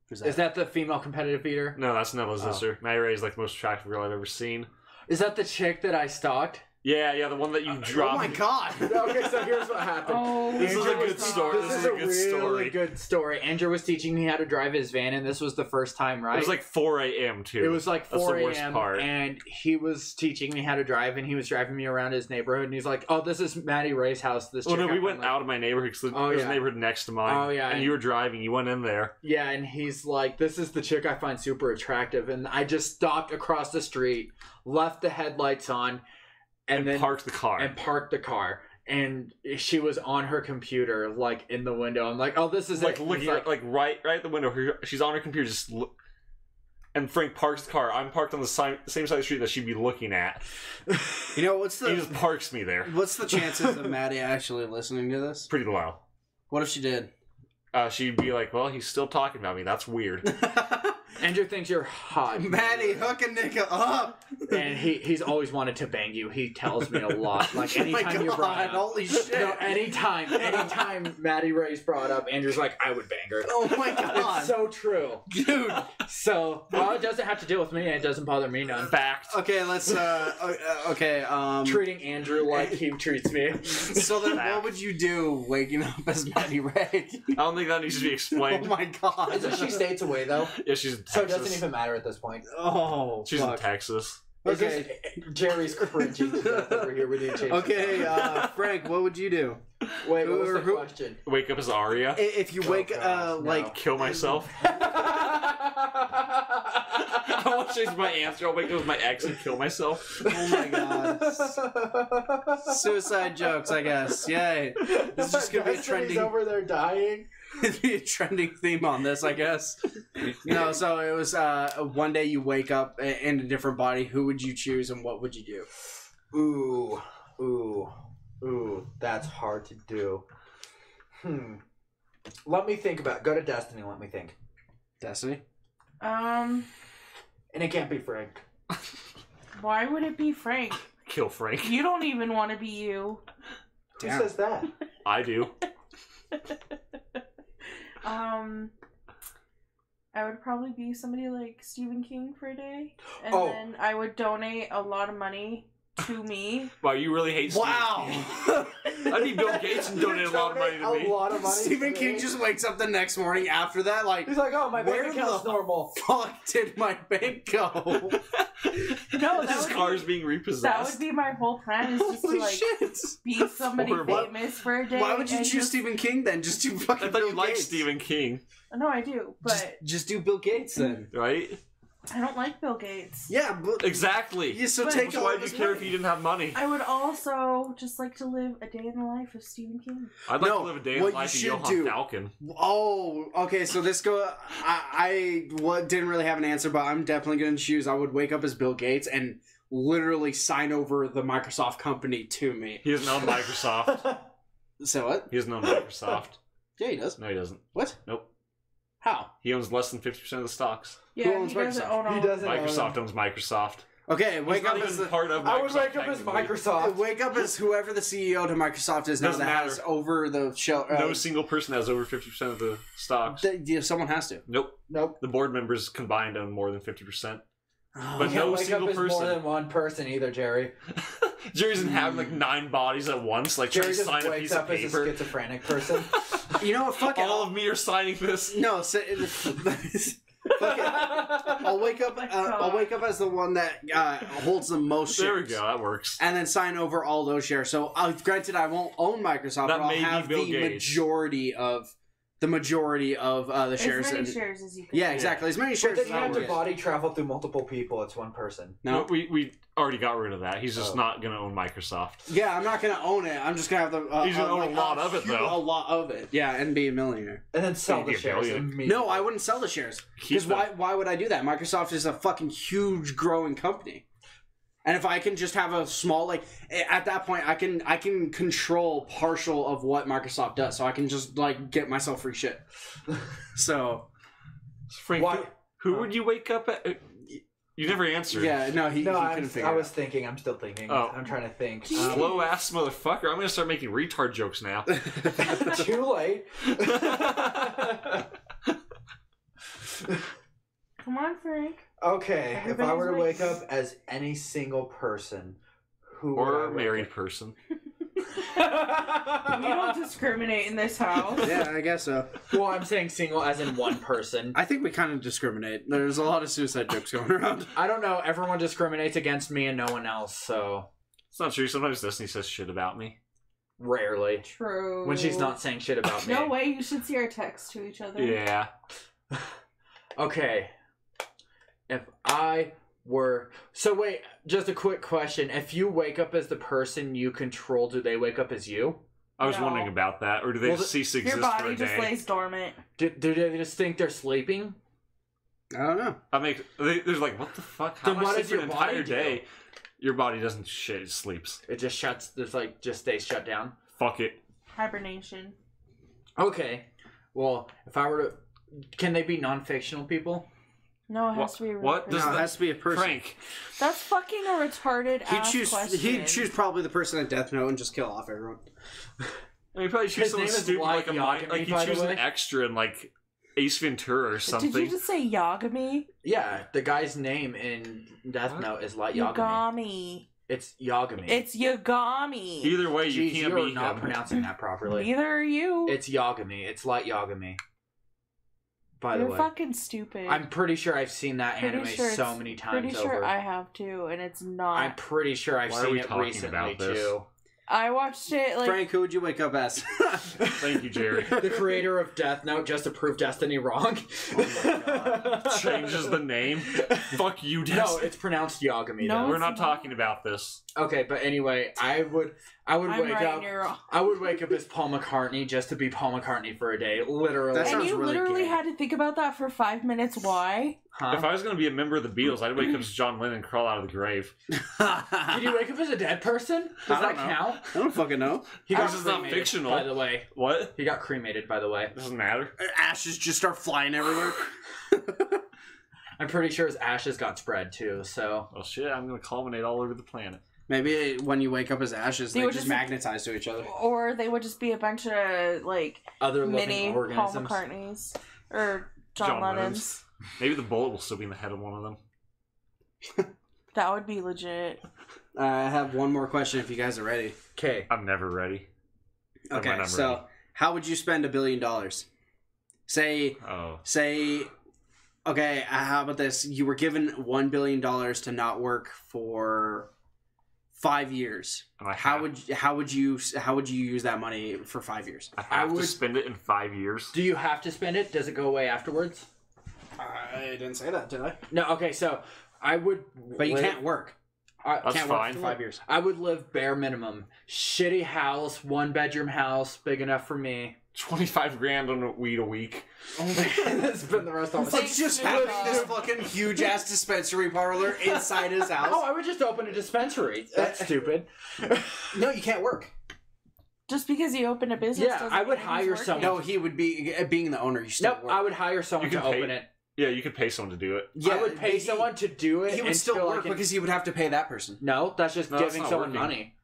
Who's Is that the female competitive eater? No, that's Nella's sister. Maddie Ray is like the most attractive girl I've ever seen. Is that the chick that I stalked? Yeah, the one that you dropped. Oh my god! Okay, so here's what happened. Oh, This is a Andrew good was- story. This This is is a a good really story. good story. Andrew was teaching me how to drive his van, and this was the first time, right? It was like 4 a.m. too. It was like That's 4 the worst a.m. part. and he was teaching me how to drive, and he was driving me around his neighborhood, and he's like, "Oh, this is Maddie Ray's house." This. Well, chick no, I we went found, like- out of my neighborhood because Oh, there's yeah. a neighborhood next to mine. Oh, yeah. And you were driving. You went in there. Yeah, and he's like, "This is the chick I find super attractive," and I just stopped across the street, left the headlights on, and then parked the car. and parked the car. And she was on her computer, like in the window. I'm like, "Oh, this is like it." looking He's at right at the window. She's on her computer, just look. And Frank parks the car. I'm parked on the same side of the street that she'd be looking at. You know what's He just parks me there. what's the chances of Maddie actually listening to this? Pretty low. What if she did? She'd be like, "Well, he's still talking about me. That's weird." Andrew thinks you're hot. Maddie, hook a nigga up. And he's always wanted to bang you. He tells me a lot. Like Oh my anytime you God, brought up, holy shit. no, anytime Maddie Ray's brought up, Andrew's like, "I would bang her." Oh my god. It's so true. Dude. So, well, it doesn't have to deal with me. It doesn't bother me none. Fact. Okay, let's Treating Andrew like he treats me. so then what would you do waking up as Maddie Ray? I don't think that needs to be Oh explained. my god. Isn't she states away though? Yeah, she's in Texas. So it doesn't even matter at this point. Oh, She's fuck. in Texas. Okay. Jerry's cringing to death over here. We need to change. Okay, Frank, what would you do? Wait, what was the who- question? Wake up as Arya. If you wake gosh, no. like Kill myself. I want to change my answer. I'll wake up with my ex and kill myself. oh my god. Suicide jokes, I guess. Yay. This is just gonna be a He's trending over there dying. it'd be a trending theme on this, I guess. No, so it was one day you wake up in a different body. Who would you choose and what would you do? Ooh, that's hard to do. Let me think about it. Go to Destiny, let me think. Destiny? And it can't be Frank. Why would it be Frank? Kill Frank. You don't even want to be you. Who Damn. says that? I do. I would probably be somebody like Stephen King for a day, and Oh. then I would donate a lot of money to me. Wow, you really hate Stephen Wow! King. I need Bill Gates and donate a lot of money to me. A lot of money. Stephen to King me. just wakes up the next morning after that, like, He's like, "Oh, my Where bank account's the- normal." fuck did my bank go? No, His that car's would being that repossessed. would be my whole plan, is just to Holy like shit! be somebody Horrible. famous for a day. Why would you and choose just- Stephen King then? Just do fucking I thought Bill you liked Gates. Stephen King, No, I do, but Just do Bill Gates then. right? I don't like Bill Gates. Yeah, but Exactly. yeah, so But- take So all why of do you his care money. if you didn't have money? I would also just like to live a day in the life of Stephen King. I'd like No, to live a day in what the you life of should Johann do- Falcon. Oh, okay. So this didn't really have an answer, but I'm definitely going to choose. I would wake up as Bill Gates and literally sign over the Microsoft company to me. He doesn't own Microsoft. So what? He doesn't own Microsoft. Yeah, he does. No, he doesn't. What? Nope. How? He owns less than 50% of the stocks. Yeah, owns he doesn't Microsoft? own all He of it. doesn't. Microsoft owns Microsoft. Okay, He's wake not up as even the, part of Microsoft. I would wake up as technically. Microsoft. wake up as whoever the CEO to Microsoft is now Doesn't that has matter. over the shell. No single person has over 50% of the stocks. Yeah, someone has to. Nope. Nope. The board members combined own more than 50%. Oh, But You no can't wake single up as person. more than one person either, Jerry. Jerry's in having like 9 bodies at once, like Jerry trying to just sign a wakes piece of up as a paper. schizophrenic person. you know what? Fuck it. All of me are signing this. No, fuck it. I'll wake up. I'll wake up as the one that holds the most There we shares. go, that works. And then sign over all those shares. So, granted, I won't own Microsoft, That but I'll may be have Bill the Gates. majority of the shares. As many And- shares as you can. yeah, exactly. As many But shares then as you I have to want. body travel through multiple people. It's one person. No. We already got rid of that. He's just Oh. not going to own Microsoft. Yeah, I'm not gonna own it. I'm just gonna have the. He's gonna own a lot of it, though. A lot of it. Yeah, and be a millionaire. And then sell Maybe the a shares billion. immediately. No, I wouldn't sell the shares. Keep Because them. why would I do that? Microsoft is a fucking huge growing company. And if I can just have a small, like, at that point, I can control partial of what Microsoft does, so I can just like get myself free shit. So, Frank, Why- who would you wake up at? You never answered. yeah, no, he No, couldn't figure I it was out. thinking. I'm still thinking. Oh. I'm trying to think. Slow ass motherfucker. I'm going to start making retard jokes now. Too late. Come on, Frank. Okay, if I were to Everybody's wake waiting. up as any single person, who would I Or a wake married up- person. We don't discriminate in this house. Yeah, I guess so. Well, I'm saying single as in one person. I think we kind of discriminate. There's a lot of suicide jokes going around. I don't know. Everyone discriminates against me and no one else, so It's not true. Sometimes Destiny says shit about me. rarely. True. When she's not saying shit about me. No way. You should see our texts to each other. Yeah. Okay. If I were... So wait, just a quick question. If you wake up as the person you control, do they wake up as you? I was No. wondering about that. Or do they Well, just cease to Your exist for body a just day? lays dormant. Do they just think they're sleeping? I don't know. They're like, what the fuck? How Then am I what does sleep your an body entire do? day? Your body doesn't shit. It sleeps. It just shuts... It's like, just stays shut down? Fuck it. Hibernation. Okay. Well, if I were to... Can they be non-fictional people? No, it has What- to be a real what person. does No, it the- has to be a person. Frank. That's fucking a retarded ass question. He'd choose probably the person at Death Note and just kill off everyone. I mean, probably choose His someone name is stupid like a Light mind. Like Yagami, you by the choose an way. extra in like Ace Ventura or something. Did you just say Yagami? Yeah, the guy's name in Death What? Note is Light Yagami. Yagami. It's Yagami. It's Yagami. Either way, you Jeez, can't you're be not him. pronouncing that properly. Neither are you. It's Yagami. It's Light Yagami. By the You're way, fucking stupid. I'm pretty sure I've seen that Pretty anime sure so it's- many times pretty over. sure I have too, and it's not. I'm pretty sure I've Why are seen we it talking recently about this? too. I watched it like Frank, who would you wake up as? Thank you, Jerry. The creator of Death Note just to prove Destiny wrong. Changes the name. Fuck you, No, Destiny. it's pronounced Yagami. No, though. We're not talking about this. Okay, but anyway, I would I'm wake right up. and you're wrong. I would wake up as Paul McCartney just to be Paul McCartney for a day, literally. That And sounds you really literally gay. had to think about that for 5 minutes. Why? Huh? If I was going to be a member of the Beatles, I'd wake up as John Lennon and crawl out of the grave. Did you wake up as a dead person? Does I that don't know. count? I don't fucking know. He This got is not cremated, fictional. by the way. What? He got cremated, by the way. Doesn't matter. Ashes just start flying everywhere. I'm pretty sure his ashes got spread too. So Well, shit, I'm going to culminate all over the planet. Maybe when you wake up as ashes, They they would just just- magnetize to each other. Or they would just be a bunch of like other mini living Paul organisms. McCartneys or John Lennon's. Maybe the bullet will still be in the head of one of them. That would be legit. I have one more question if you guys are ready. Okay. I'm never ready. Or when Okay, I'm so ready. how would you spend $1 billion? Say, Oh. okay, how about this? You were given $1 billion to not work for 5 years. And I How have, would you use that money for 5 years? I have I would- to spend it in 5 years? Do you have to spend it? Does it go away afterwards? I didn't say that, did I? No, okay, so I would. But you can't work. That's Can't fine. work for 5 years. I would live bare minimum. Shitty house, 1-bedroom house, big enough for me. 25 grand on weed a week. That's been the rest of It's my like just having this fucking huge ass dispensary parlor inside his house. Oh, I would just open a dispensary. That's stupid. No, you can't work. Just because you open a business, Yeah, doesn't I would mean he's hire working. someone. No, he would be being the owner. You still Nope, work. I would hire someone You to can pay- open it. Yeah, you could pay someone to do it. I would pay someone to do it. He would and still feel work like because he would have to pay that person. No, that's just No, that's giving not someone working. money.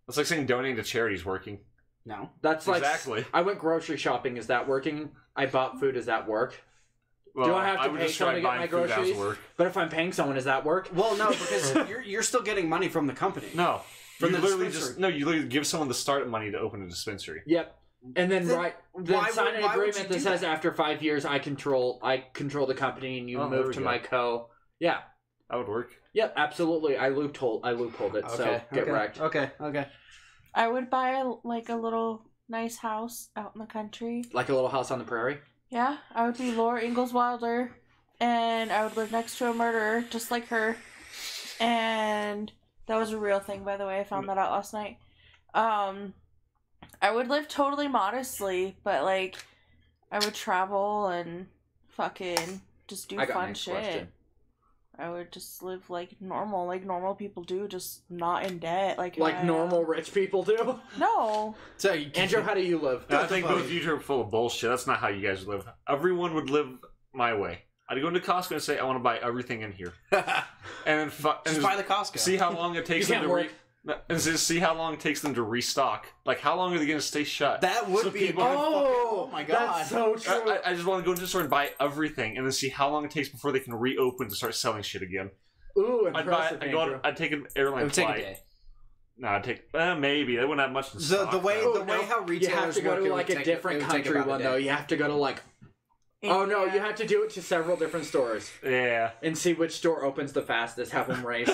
It's like saying donating to charity's working. No. That's like Exactly. I went grocery shopping. Is that working? I bought food. Is that work? Well, I have to would pay just someone try to get buying my food as groceries? work. But if I'm paying someone, is that work? Well, no, because you're still getting money from the company. No. From you the literally dispensary. you literally give someone the startup money to open a dispensary. Yep. And then Then why sign would- an why would agreement you that do says that? after 5 years I control the company and you Oh, there move we to go. my co. Yeah. That would work. Yep, absolutely. I loopholed it, so get wrecked. Okay. I would buy a little nice house out in the country. Like a little house on the prairie. Yeah, I would be Laura Ingalls Wilder, and I would live next to a murderer just like her. And that was a real thing, by the way. I found that out last night. I would live totally modestly, but like, I would travel and fucking just do I got fun next shit. question. I would just live like normal people do, just not in debt, like Like I am. normal rich people do. No, So you Andrew, how do you live? I think both of you are full of bullshit. That's not how you guys live. Everyone would live my way. I'd go into Costco and say, I want to buy everything in here. And then just buy the Costco. see how long it takes You them can't to work. and just see how long it takes them to restock. Like, how long are they going to stay shut? That would So be people- a good oh my god. That's so true. I just want to go into the store and buy everything, and then see how long it takes before they can reopen to start selling shit again. Ooh, I'd impressive, Andrew. I'd take an it airline would take flight. a day. No, I'd take maybe they wouldn't have much in stock. The way though. the way how you retailers have to go work, it to would like a take- different it would take country about a one day. though. You have to go to like. Oh no, you have to do it to several different stores Yeah. and see which store opens the fastest. Have them race.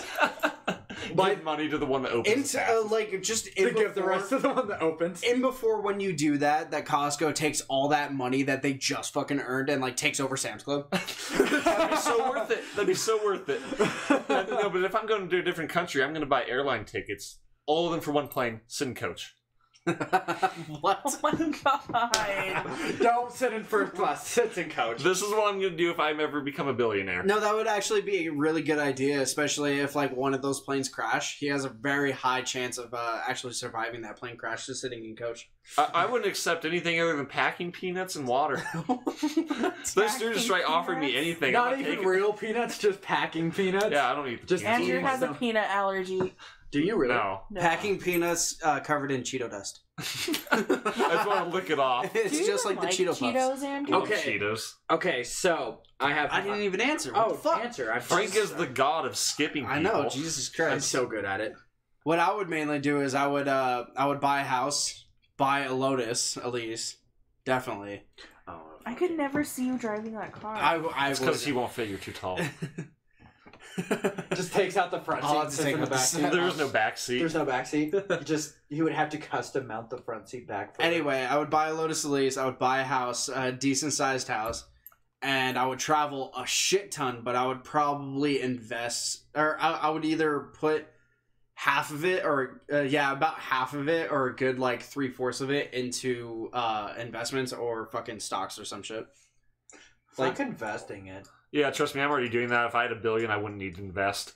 Give money to the one that opens. Into like just to in give the before- rest of the one that opens. in before when you do that Costco takes all that money that they just fucking earned and like takes over Sam's Club. That'd be so worth it. That'd be so worth it. No, but if I'm going to a different country, I'm going to buy airline tickets. All of them for one plane, sit in coach. What? oh my god. Don't sit in first class. Sit in coach. This is what I'm going to do if I ever become a billionaire. No, that would actually be a really good idea, especially if like one of those planes crash. He has a very high chance of actually surviving that plane crash just sitting in coach. I wouldn't accept anything other than packing peanuts and water. Those dudes just try offering me anything. Not I'm even taking- real peanuts, just packing peanuts. Yeah, I don't eat the Just peanuts. Andrew eating has a stuff. peanut allergy. Do you really? No. No. Packing peanuts covered in Cheeto dust. I just want to lick it off. It's Do you just even like the Cheeto Puffs. Cheetos, Andrew? Love Okay. Cheetos. Okay, so I have. I didn't even answer. What Oh, the fuck? answer. Frank is the god of skipping people. I know, Jesus I'm Christ. so good at it. What I would mainly do is I would buy a house, buy a Lotus, at least. Definitely. Oh, I could never see you driving that car. I It's would. because he won't fit. You're too tall. just takes out the front seat I'll and have to sits take in the out back the seat. seat. There is no back seat. There's no back seat. You would have to custom mount the front seat back. For Anyway, I would buy a Lotus Elise. I would buy a house, a decent sized house, and I would travel a shit ton. But I would probably invest, or I would either put half of it, or about half of it, or a good like 3/4 of it into investments or fucking stocks or some shit. like investing it. Yeah, trust me, I'm already doing that. If I had $1 billion, I wouldn't need to invest.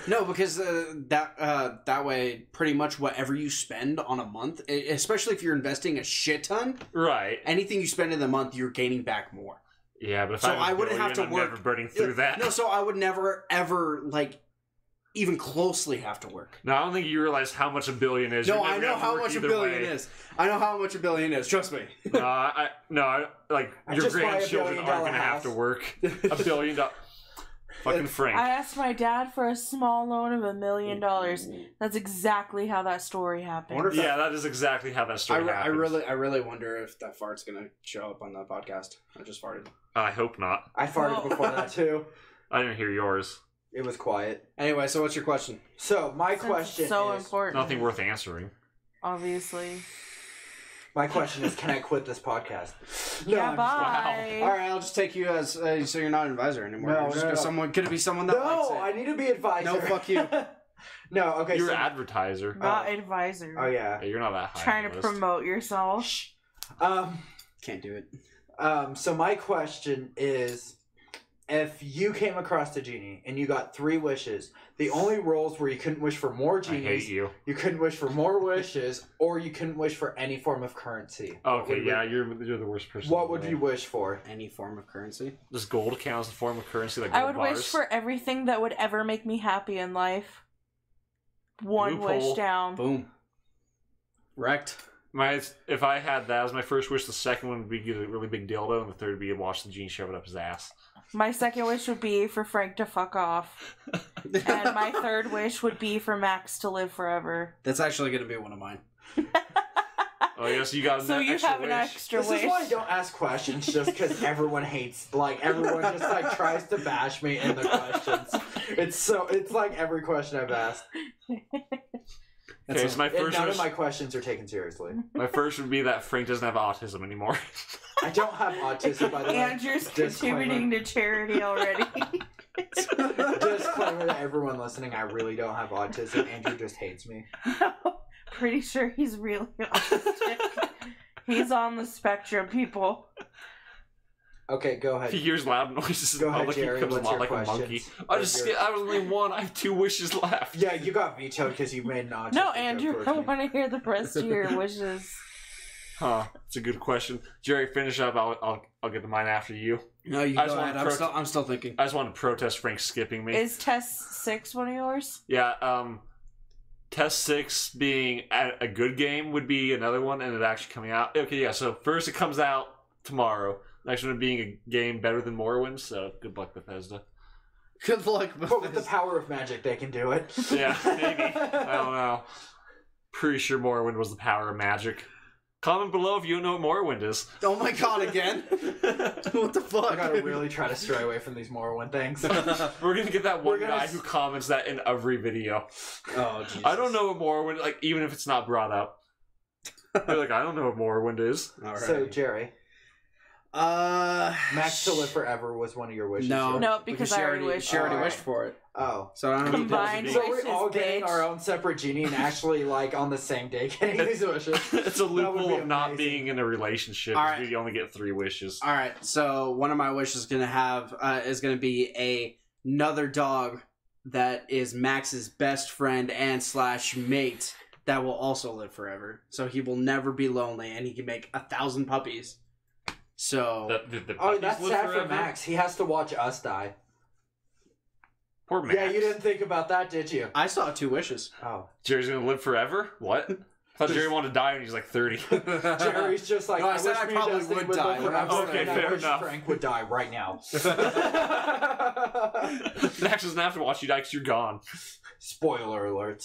No, because that way, pretty much whatever you spend on a month, especially if you're investing a shit ton, Right. anything you spend in the month, you're gaining back more. Yeah, but if So I, I wouldn't have to I'm work- never burning through that. No, so I would never ever like even closely have to work. No, I don't think you realize how much $1 billion is. No, You're I never know gonna have to how work much a either billion way. is. I know how much a billion is. Trust me. Like I your just bought a grandchildren $1 billion aren't going to have house. to work $1 billion. Fucking Frank. I asked my dad for a small loan of $1 million. That's exactly how that story happened. Wonder if Yeah, that is exactly how that story I happens. really wonder if that fart's gonna show up on the podcast. I just farted. I hope not. I farted before that too. I didn't hear yours. It was quiet. Anyway, so what's your question? So my Since question it's so is: important. Nothing worth answering. Obviously. My question is, can I quit this podcast? Yeah, I'm just- bye. All right, I'll just take you as so you're not an advisor anymore. No, You're just no, no. someone. Could it be someone that likes No, it? I need to be advisor. No, fuck you. No, okay. You're so, an advertiser. Not advisor. oh yeah. Yeah, you're not that high. Trying on to the list. promote yourself. Can't do it. So my question is, if you came across a genie and you got 3 wishes, the only rules were you couldn't wish for more I genies, hate you. you couldn't wish for more wishes, or you couldn't wish for any form of currency. Okay, yeah, you're the worst person. What in the would world. you wish for? Any form of currency. Does gold count as a form of currency? Like I gold would bars? wish for everything that would ever make me happy in life. One Loophole. wish down. Boom. Wrecked. If I had that as my first wish, the second one would be get a really big dildo, and the third would be to watch the genie shove it up his ass. My second wish would be for Frank to fuck off. And my third wish would be for Max to live forever. That's actually going to be one of mine. Oh yes, you got an So you extra have an wish. extra This wish. is why I don't ask questions, just because everyone hates, like, everyone just, like, tries to bash me in the questions. It's like every question I've asked. Okay, so my And first none wish, of my questions are taken seriously. my first would be that Frank doesn't have autism anymore. I don't have autism, by the way. Andrew's Disclaimer. contributing to charity already. Disclaimer to everyone listening, I really don't have autism. Andrew just hates me. Pretty sure he's really autistic. He's on the spectrum, people. Okay, go If he ahead. hears loud noises Go in ahead, public, Jerry, he becomes a what's lot your like questions? a monkey. What's your- I was only one. I have 2 wishes left. Yeah, you got vetoed because you made an autistic No, joke Andrew, towards I me. want to hear the rest of your wishes. Huh? It's a good question. Jerry, finish up. I'll get to mine after you. No, you I go just ahead. want to I'm still thinking. I just want to protest Frank skipping me. Is test 6 one of yours? Yeah, Test 6 being a good game would be another one, and it actually coming out. Okay, yeah, so first it comes out tomorrow. Next one being a game better than Morrowind, so good luck, Bethesda. Good luck. But with the power of magic, they can do it. Yeah, maybe. I don't know. Pretty sure Morrowind was the power of magic. Comment below if you know what Morrowind is. Oh my god, again? What the fuck? I gotta really try to stray away from these Morrowind things. We're gonna get that one We're gonna guy who comments that in every video. Oh, Jesus. I don't know what Morrowind, like, even if it's not brought up. They're like, I don't know what Morrowind is. All right. So, Jerry, Max to live forever was one of your wishes. No. right? No, because I already wished. She already Alright. wished for it. Oh. So I don't know. Combined So wishes, we're all getting bitch. our own separate genie and actually, like, on the same day getting these wishes. It's a That would loophole be of not amazing. being in a relationship. All right. You only get 3 wishes. All right. So one of my wishes is gonna be another dog that is Max's best friend and / mate that will also live forever. So he will never be lonely, and he can make 1,000 puppies. So The Oh, puppies that's live sad forever? for Max. He has to watch us die. Poor Max. Yeah, you didn't think about that, did you? I saw 2 wishes. Oh. Jerry's gonna live forever? What? I thought Jerry wanted to die when he's like 30. Jerry's just like, No, I said wish I me probably Destiny would die. live forever, Okay, and fair I wish enough. Frank would die right now. Max doesn't have to watch you die because you're gone. Spoiler alert.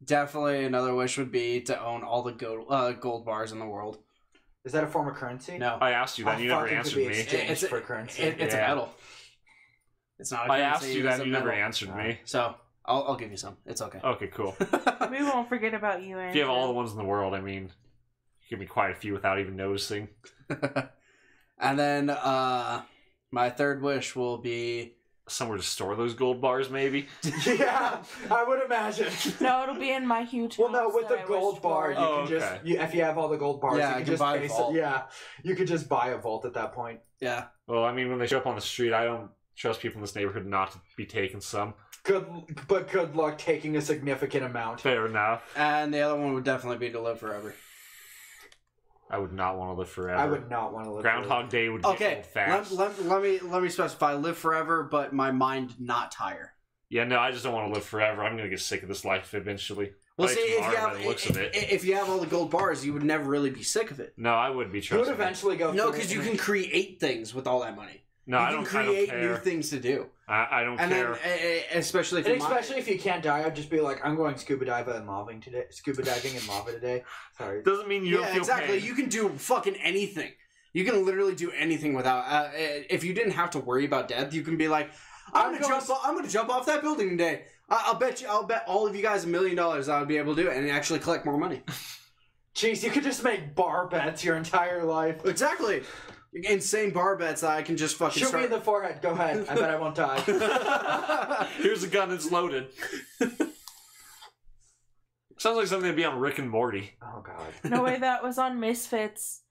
Definitely another wish would be to own all the gold bars in the world. Is that a form of currency? No, I asked you that, and you never fucking answered could be me. exchanged It's a- for currency. it's a Yeah. metal. It's not a I currency, asked you it that, is and a you never metal. answered me. So I'll give you some. It's okay. Okay, cool. We won't forget about you, Andrew. If you have all the ones in the world, I mean, give me quite a few without even noticing. And then my third wish will be Somewhere to store those gold bars, maybe. Yeah, I would imagine. No, it'll be in my huge Well, no, house with the that I gold wished bar, for. you Oh, can just, okay. if you have all the gold bars, Yeah, you I can can just buy a base vault. it. Yeah, you could just buy a vault at that point. yeah. Well, I mean, when they show up on the street, I don't trust people in this neighborhood not to be taking some. Good luck taking a significant amount. Fair enough. And the other one would definitely be to live forever. I would not want to live forever. I would not want to live. Groundhog Day would get Okay, old fast. let me specify: live forever, but my mind not tire. Yeah, no, I just don't want to live forever. I'm gonna get sick of this life eventually. Well, By see, if you tomorrow, have by the looks of it. if you have all the gold bars, you would never really be sick of it. No, I would be You would trusting. eventually go. No, through because it you and can create things with all that money. No, you I can don't create care. new things to do. I don't And care. then, especially if And you're especially if you can't die, I'd just be like, I'm going scuba diving in lava today. Sorry. Doesn't mean you don't yeah, feel exactly. pain. You can do fucking anything. You can literally do anything without. If you didn't have to worry about death, you can be like, I'm gonna jump off that building today. I'll bet all of you guys $1 million I would be able to do it and actually collect more money. Jeez, you could just make bar bets your entire life. Exactly. Insane bar bets that I can just fucking Shoot me in the forehead. Go ahead. I bet I won't die. Here's a gun that's loaded. Sounds like something that'd be on Rick and Morty. Oh, God. No way, that was on Misfits.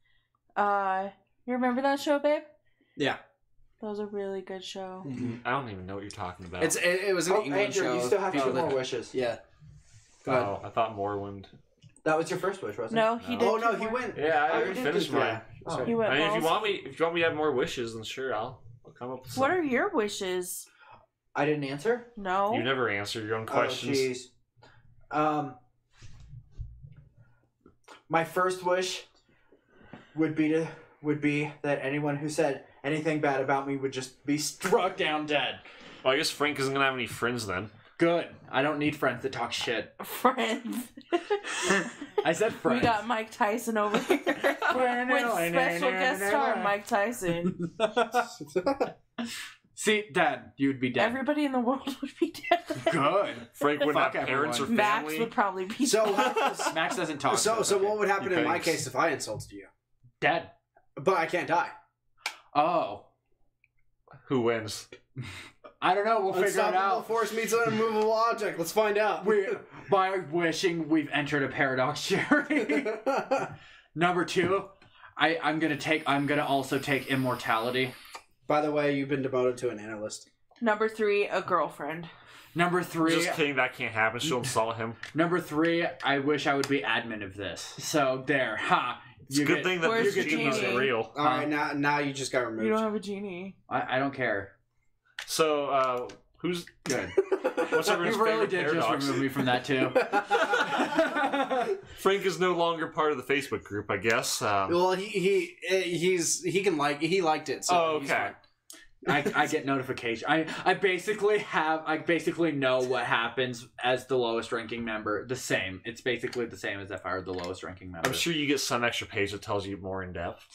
You remember that show, babe? Yeah. That was a really good show. Mm-hmm. I don't even know what you're talking about. It was an England Andrew, show. you still have 2 People more that- wishes. Yeah. Go ahead. Oh, I thought Morrowind. That was your first wish, wasn't No, it? he No. did. Oh no, 2 he more. went. Yeah, I Oh, didn't you finish did mine. Oh. He went I mean, if you balls. want me to have more wishes, then sure, I'll come up with some. What are your wishes? I didn't answer? No. You never answer your own questions. Oh, jeez. My first wish would be that anyone who said anything bad about me would just be struck down dead. Well, I guess Frank isn't gonna have any friends then. Good. I don't need friends that talk shit. Friends. I said friends. We got Mike Tyson over here with special guest star Mike Tyson. See, Dad, you'd be dead. Everybody in the world would be dead. Good. Frank wouldn't Fuck have parents or everyone. Max family. would probably be So Max doesn't talk. so it's okay. what would happen in my Thanks. case if I insulted you? Dead. But I can't die. Oh. Who wins? I don't know. We'll figure it Unstoppable out. force meets an immovable object. Let's find out. By wishing, we've entered a paradox, Jerry. Number 2, I'm gonna also take immortality. By the way, you've been demoted to an analyst. Number 3, a girlfriend. Number 3, Just kidding, that can't happen. She'll insult him. Number 3, I wish I would be admin of this. So there, ha. It's a good thing that Where's this the game isn't genie? real. All right, now you just got removed. You don't have a genie. I don't care. So, who's Good. what's everyone's You really favorite did just paradox? remove me from that too. Frank is no longer part of the Facebook group, I guess. Well, he liked it. So Oh, he's okay. fine. I get notification. I basically know what happens as the lowest ranking member. The same. It's basically the same as if I were the lowest ranking member. I'm sure you get some extra page that tells you more in depth.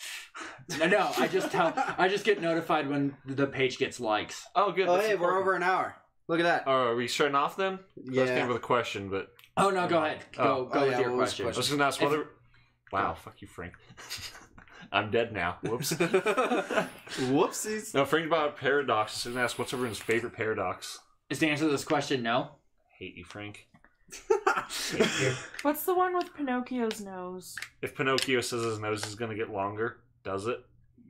No, I just get notified when the page gets likes. Oh, good. Oh, that's hey, we're important. over an hour. Look at that. Oh, are we starting off then? I was Yeah. came with a question, but Oh no, go ahead. Go Oh, with yeah, your what was question. the I was going to ask If- whether. Wow, fuck you, Frank. I'm dead now. Whoops. Whoopsies. No, Frank about paradox. I was going to ask what's everyone's favorite paradox. Is the answer to this question no? Hate you, Frank. What's the one with Pinocchio's nose? If Pinocchio says his nose is going to get longer, does it?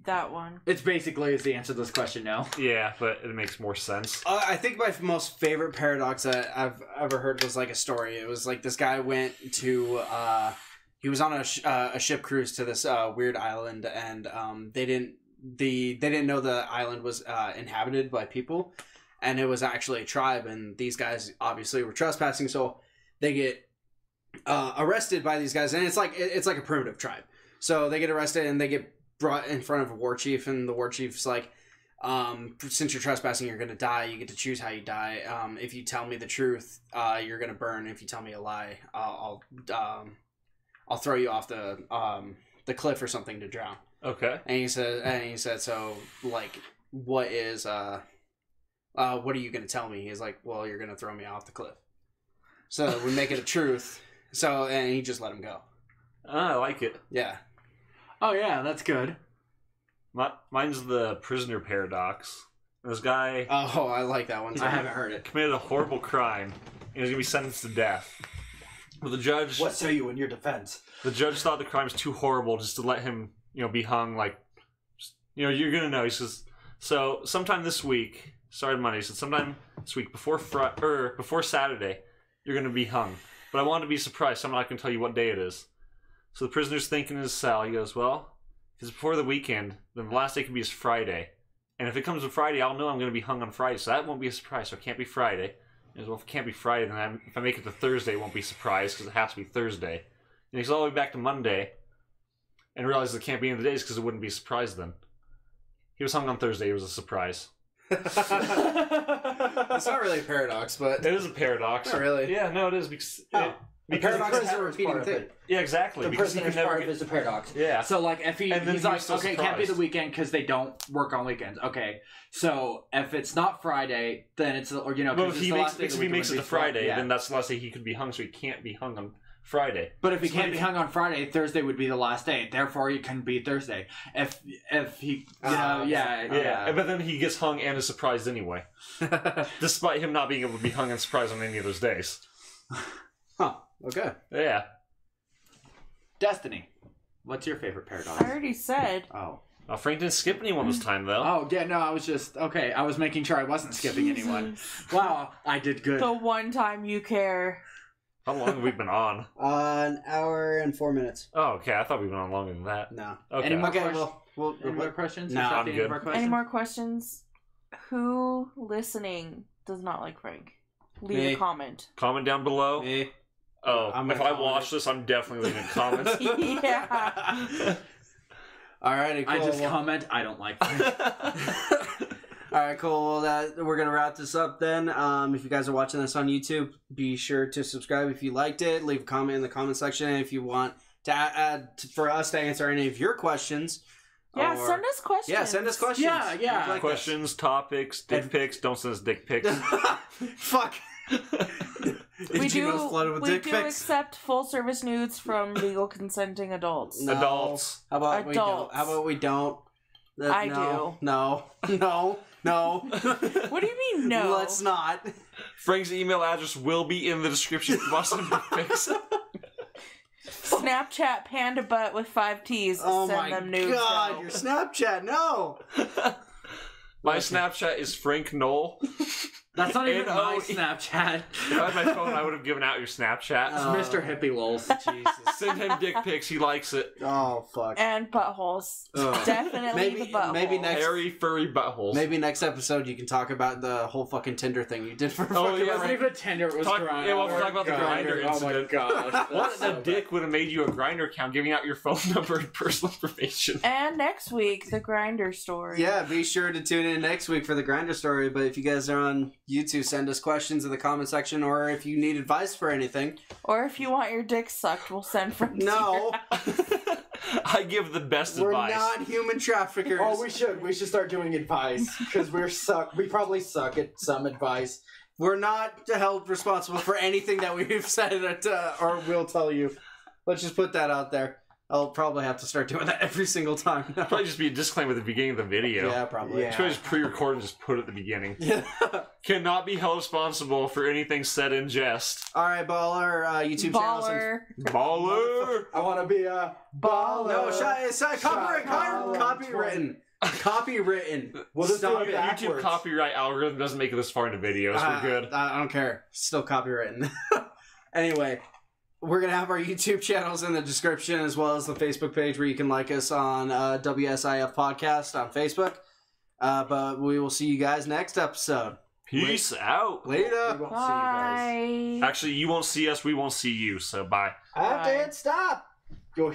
That one. It's basically is the answer to this question no. Yeah, but it makes more sense. I think my most favorite paradox that I've ever heard was like a story. It was like this guy went to he was on a ship cruise to this weird island, and they didn't know the island was inhabited by people, and it was actually a tribe, and these guys obviously were trespassing, so they get arrested by these guys, and it's like a primitive tribe, so they get arrested and they get brought in front of a war chief, and the war chief's like, since you're trespassing, you're gonna die. You get to choose how you die. If you tell me the truth, you're gonna burn. If you tell me a lie, I'll throw you off the cliff or something to drown. Okay. And he said, so like, what are you gonna tell me? He's like, well, you're gonna throw me off the cliff. So we make it a truth. So, and he just let him go. I like it. Yeah. Oh yeah, that's good. Mine's the prisoner paradox. This guy Oh, I like that one. I haven't heard it. committed a horrible crime and he's gonna be sentenced to death. But the judge say you in your defense? the judge thought the crime was too horrible just to let him, be hung. Like, you're gonna know. He says, so sometime this week, started Monday. He said sometime this week before Saturday, you're gonna be hung. But I want to be surprised, so I'm not gonna tell you what day it is. So the prisoner's thinking in his cell. He goes, well, if it's before the weekend, then the last day can be Friday. And if it comes to Friday, I'll know I'm going to be hung on Friday. So that won't be a surprise. So it can't be Friday. He goes, well, if it can't be Friday, then if I make it to Thursday, it won't be a surprise because it has to be Thursday. And he's all the way back to Monday and realizes it can't be any of the days because it wouldn't be a surprise then. He was hung on Thursday. It was a surprise. It's not really a paradox, but It is a paradox. not really. Yeah, no, it is because Oh. The Because paradox is a never repeating part of thing. it. Yeah, exactly. The Because he prisoner's can never part get... of it is a paradox. Yeah. So like if And then he's you're like, still okay, it can't be the surprised. weekend because they don't work on weekends. Okay, so if it's not Friday, then it's or you know. Well, 'cause if it's he the makes, last day of the if he weekend makes it would to be Friday, Friday, yeah. then that's the last day he could be hung, so he can't be hung on Friday. But if he So can't if be he- hung on Friday, Thursday would be the last day. Therefore, he can be Thursday. If he, you know, Yeah, but then he gets hung and is surprised anyway, despite him not being able to be hung and surprised on any of those days. Huh. Okay. Yeah. Destiny. What's your favorite paradox? I already said. Oh. Frank didn't skip anyone this time, though. Oh, yeah, no, I was just, okay, I was making sure I wasn't skipping anyone. Jesus. Wow, I did good. The one time you care. How long have we been on? An hour and 4 minutes. Oh, okay. I thought we've been on longer than that. No. Okay. Any more Okay, questions? well, Any more questions? No, Is that I'm the end good. of our questions? Any more questions? Who listening does not like Frank? Leave Me. a comment. Comment down below. Me. Oh, I'm if gonna I comment watch this, I'm definitely leaving comments. Yeah. Alrighty, cool. I just well, comment, I don't like Alright, cool. Well, we're going to wrap this up then. If you guys are watching this on YouTube, be sure to subscribe if you liked it. Leave a comment in the comment section. And if you want to add for us to answer any of your questions. Yeah, or- send us questions. Yeah, send us questions. Yeah, yeah. We'd like Questions, topics, dick And- pics. Don't send us dick pics. that. Fuck. We Gmail's flooded with we dick do pics. accept full service nudes from legal consenting adults. No. Adults. How about we don't? Adults. How about we don't? I no, No. No. No. What do you mean no? Let's not. Frank's email address will be in the description for us and dick pics. Snapchat panda butt with 5 T's. Oh Send my them nudes. god, now. your Snapchat, no! My Okay. Snapchat is Frank Knoll. That's not even my N-O-E. Snapchat. If I had my phone, I would have given out your Snapchat. It's Mr. Hippie Lols. Jesus. Send him dick pics. He likes it. Oh, fuck. And buttholes. Ugh. Definitely the butthole. maybe next- Hairy, furry buttholes. Maybe next episode you can talk about the whole fucking Tinder thing you did for Oh, fucking yeah, It wasn't Frank. even Tinder, it was Talk- Grindr. yeah, we'll talk about the Grindr Oh my incident. gosh. What a dick would have made you a Grindr account giving out your phone number and personal information? And next week, the grinder story. Yeah, be sure to tune in next week for the Grindr story. But if you guys are on YouTube, send us questions in the comment section, or if you need advice for anything. Or if you want your dick sucked, we'll send friends. to No, your house. I give the best we're advice. not human traffickers. Oh, we should start doing advice because we probably suck at some advice. We're not held responsible for anything that we've said or will tell you. Let's just put that out there. I'll probably have to start doing that every single time now. Probably just be a disclaimer at the beginning of the video. Yeah, probably. Yeah. Should I just pre-record and just put it at the beginning? Yeah. Cannot be held responsible for anything said in jest. All right, baller. YouTube channels. Baller. Baller! I want to be a baller. No, it's copyright. Shot Copywritten. Copywritten. We'll just Stop do it it. back. YouTube Backwards. copyright algorithm doesn't make it this far into videos. We're good. I don't care. Still copywritten. Anyway, we're going to have our YouTube channels in the description as well as the Facebook page where you can like us on WSIF Podcast on Facebook. But we will see you guys next episode. Peace out. Later. We won't see you guys. Bye. Actually, you won't see us, we won't see you, so bye. I have to Bye. hit stop. Go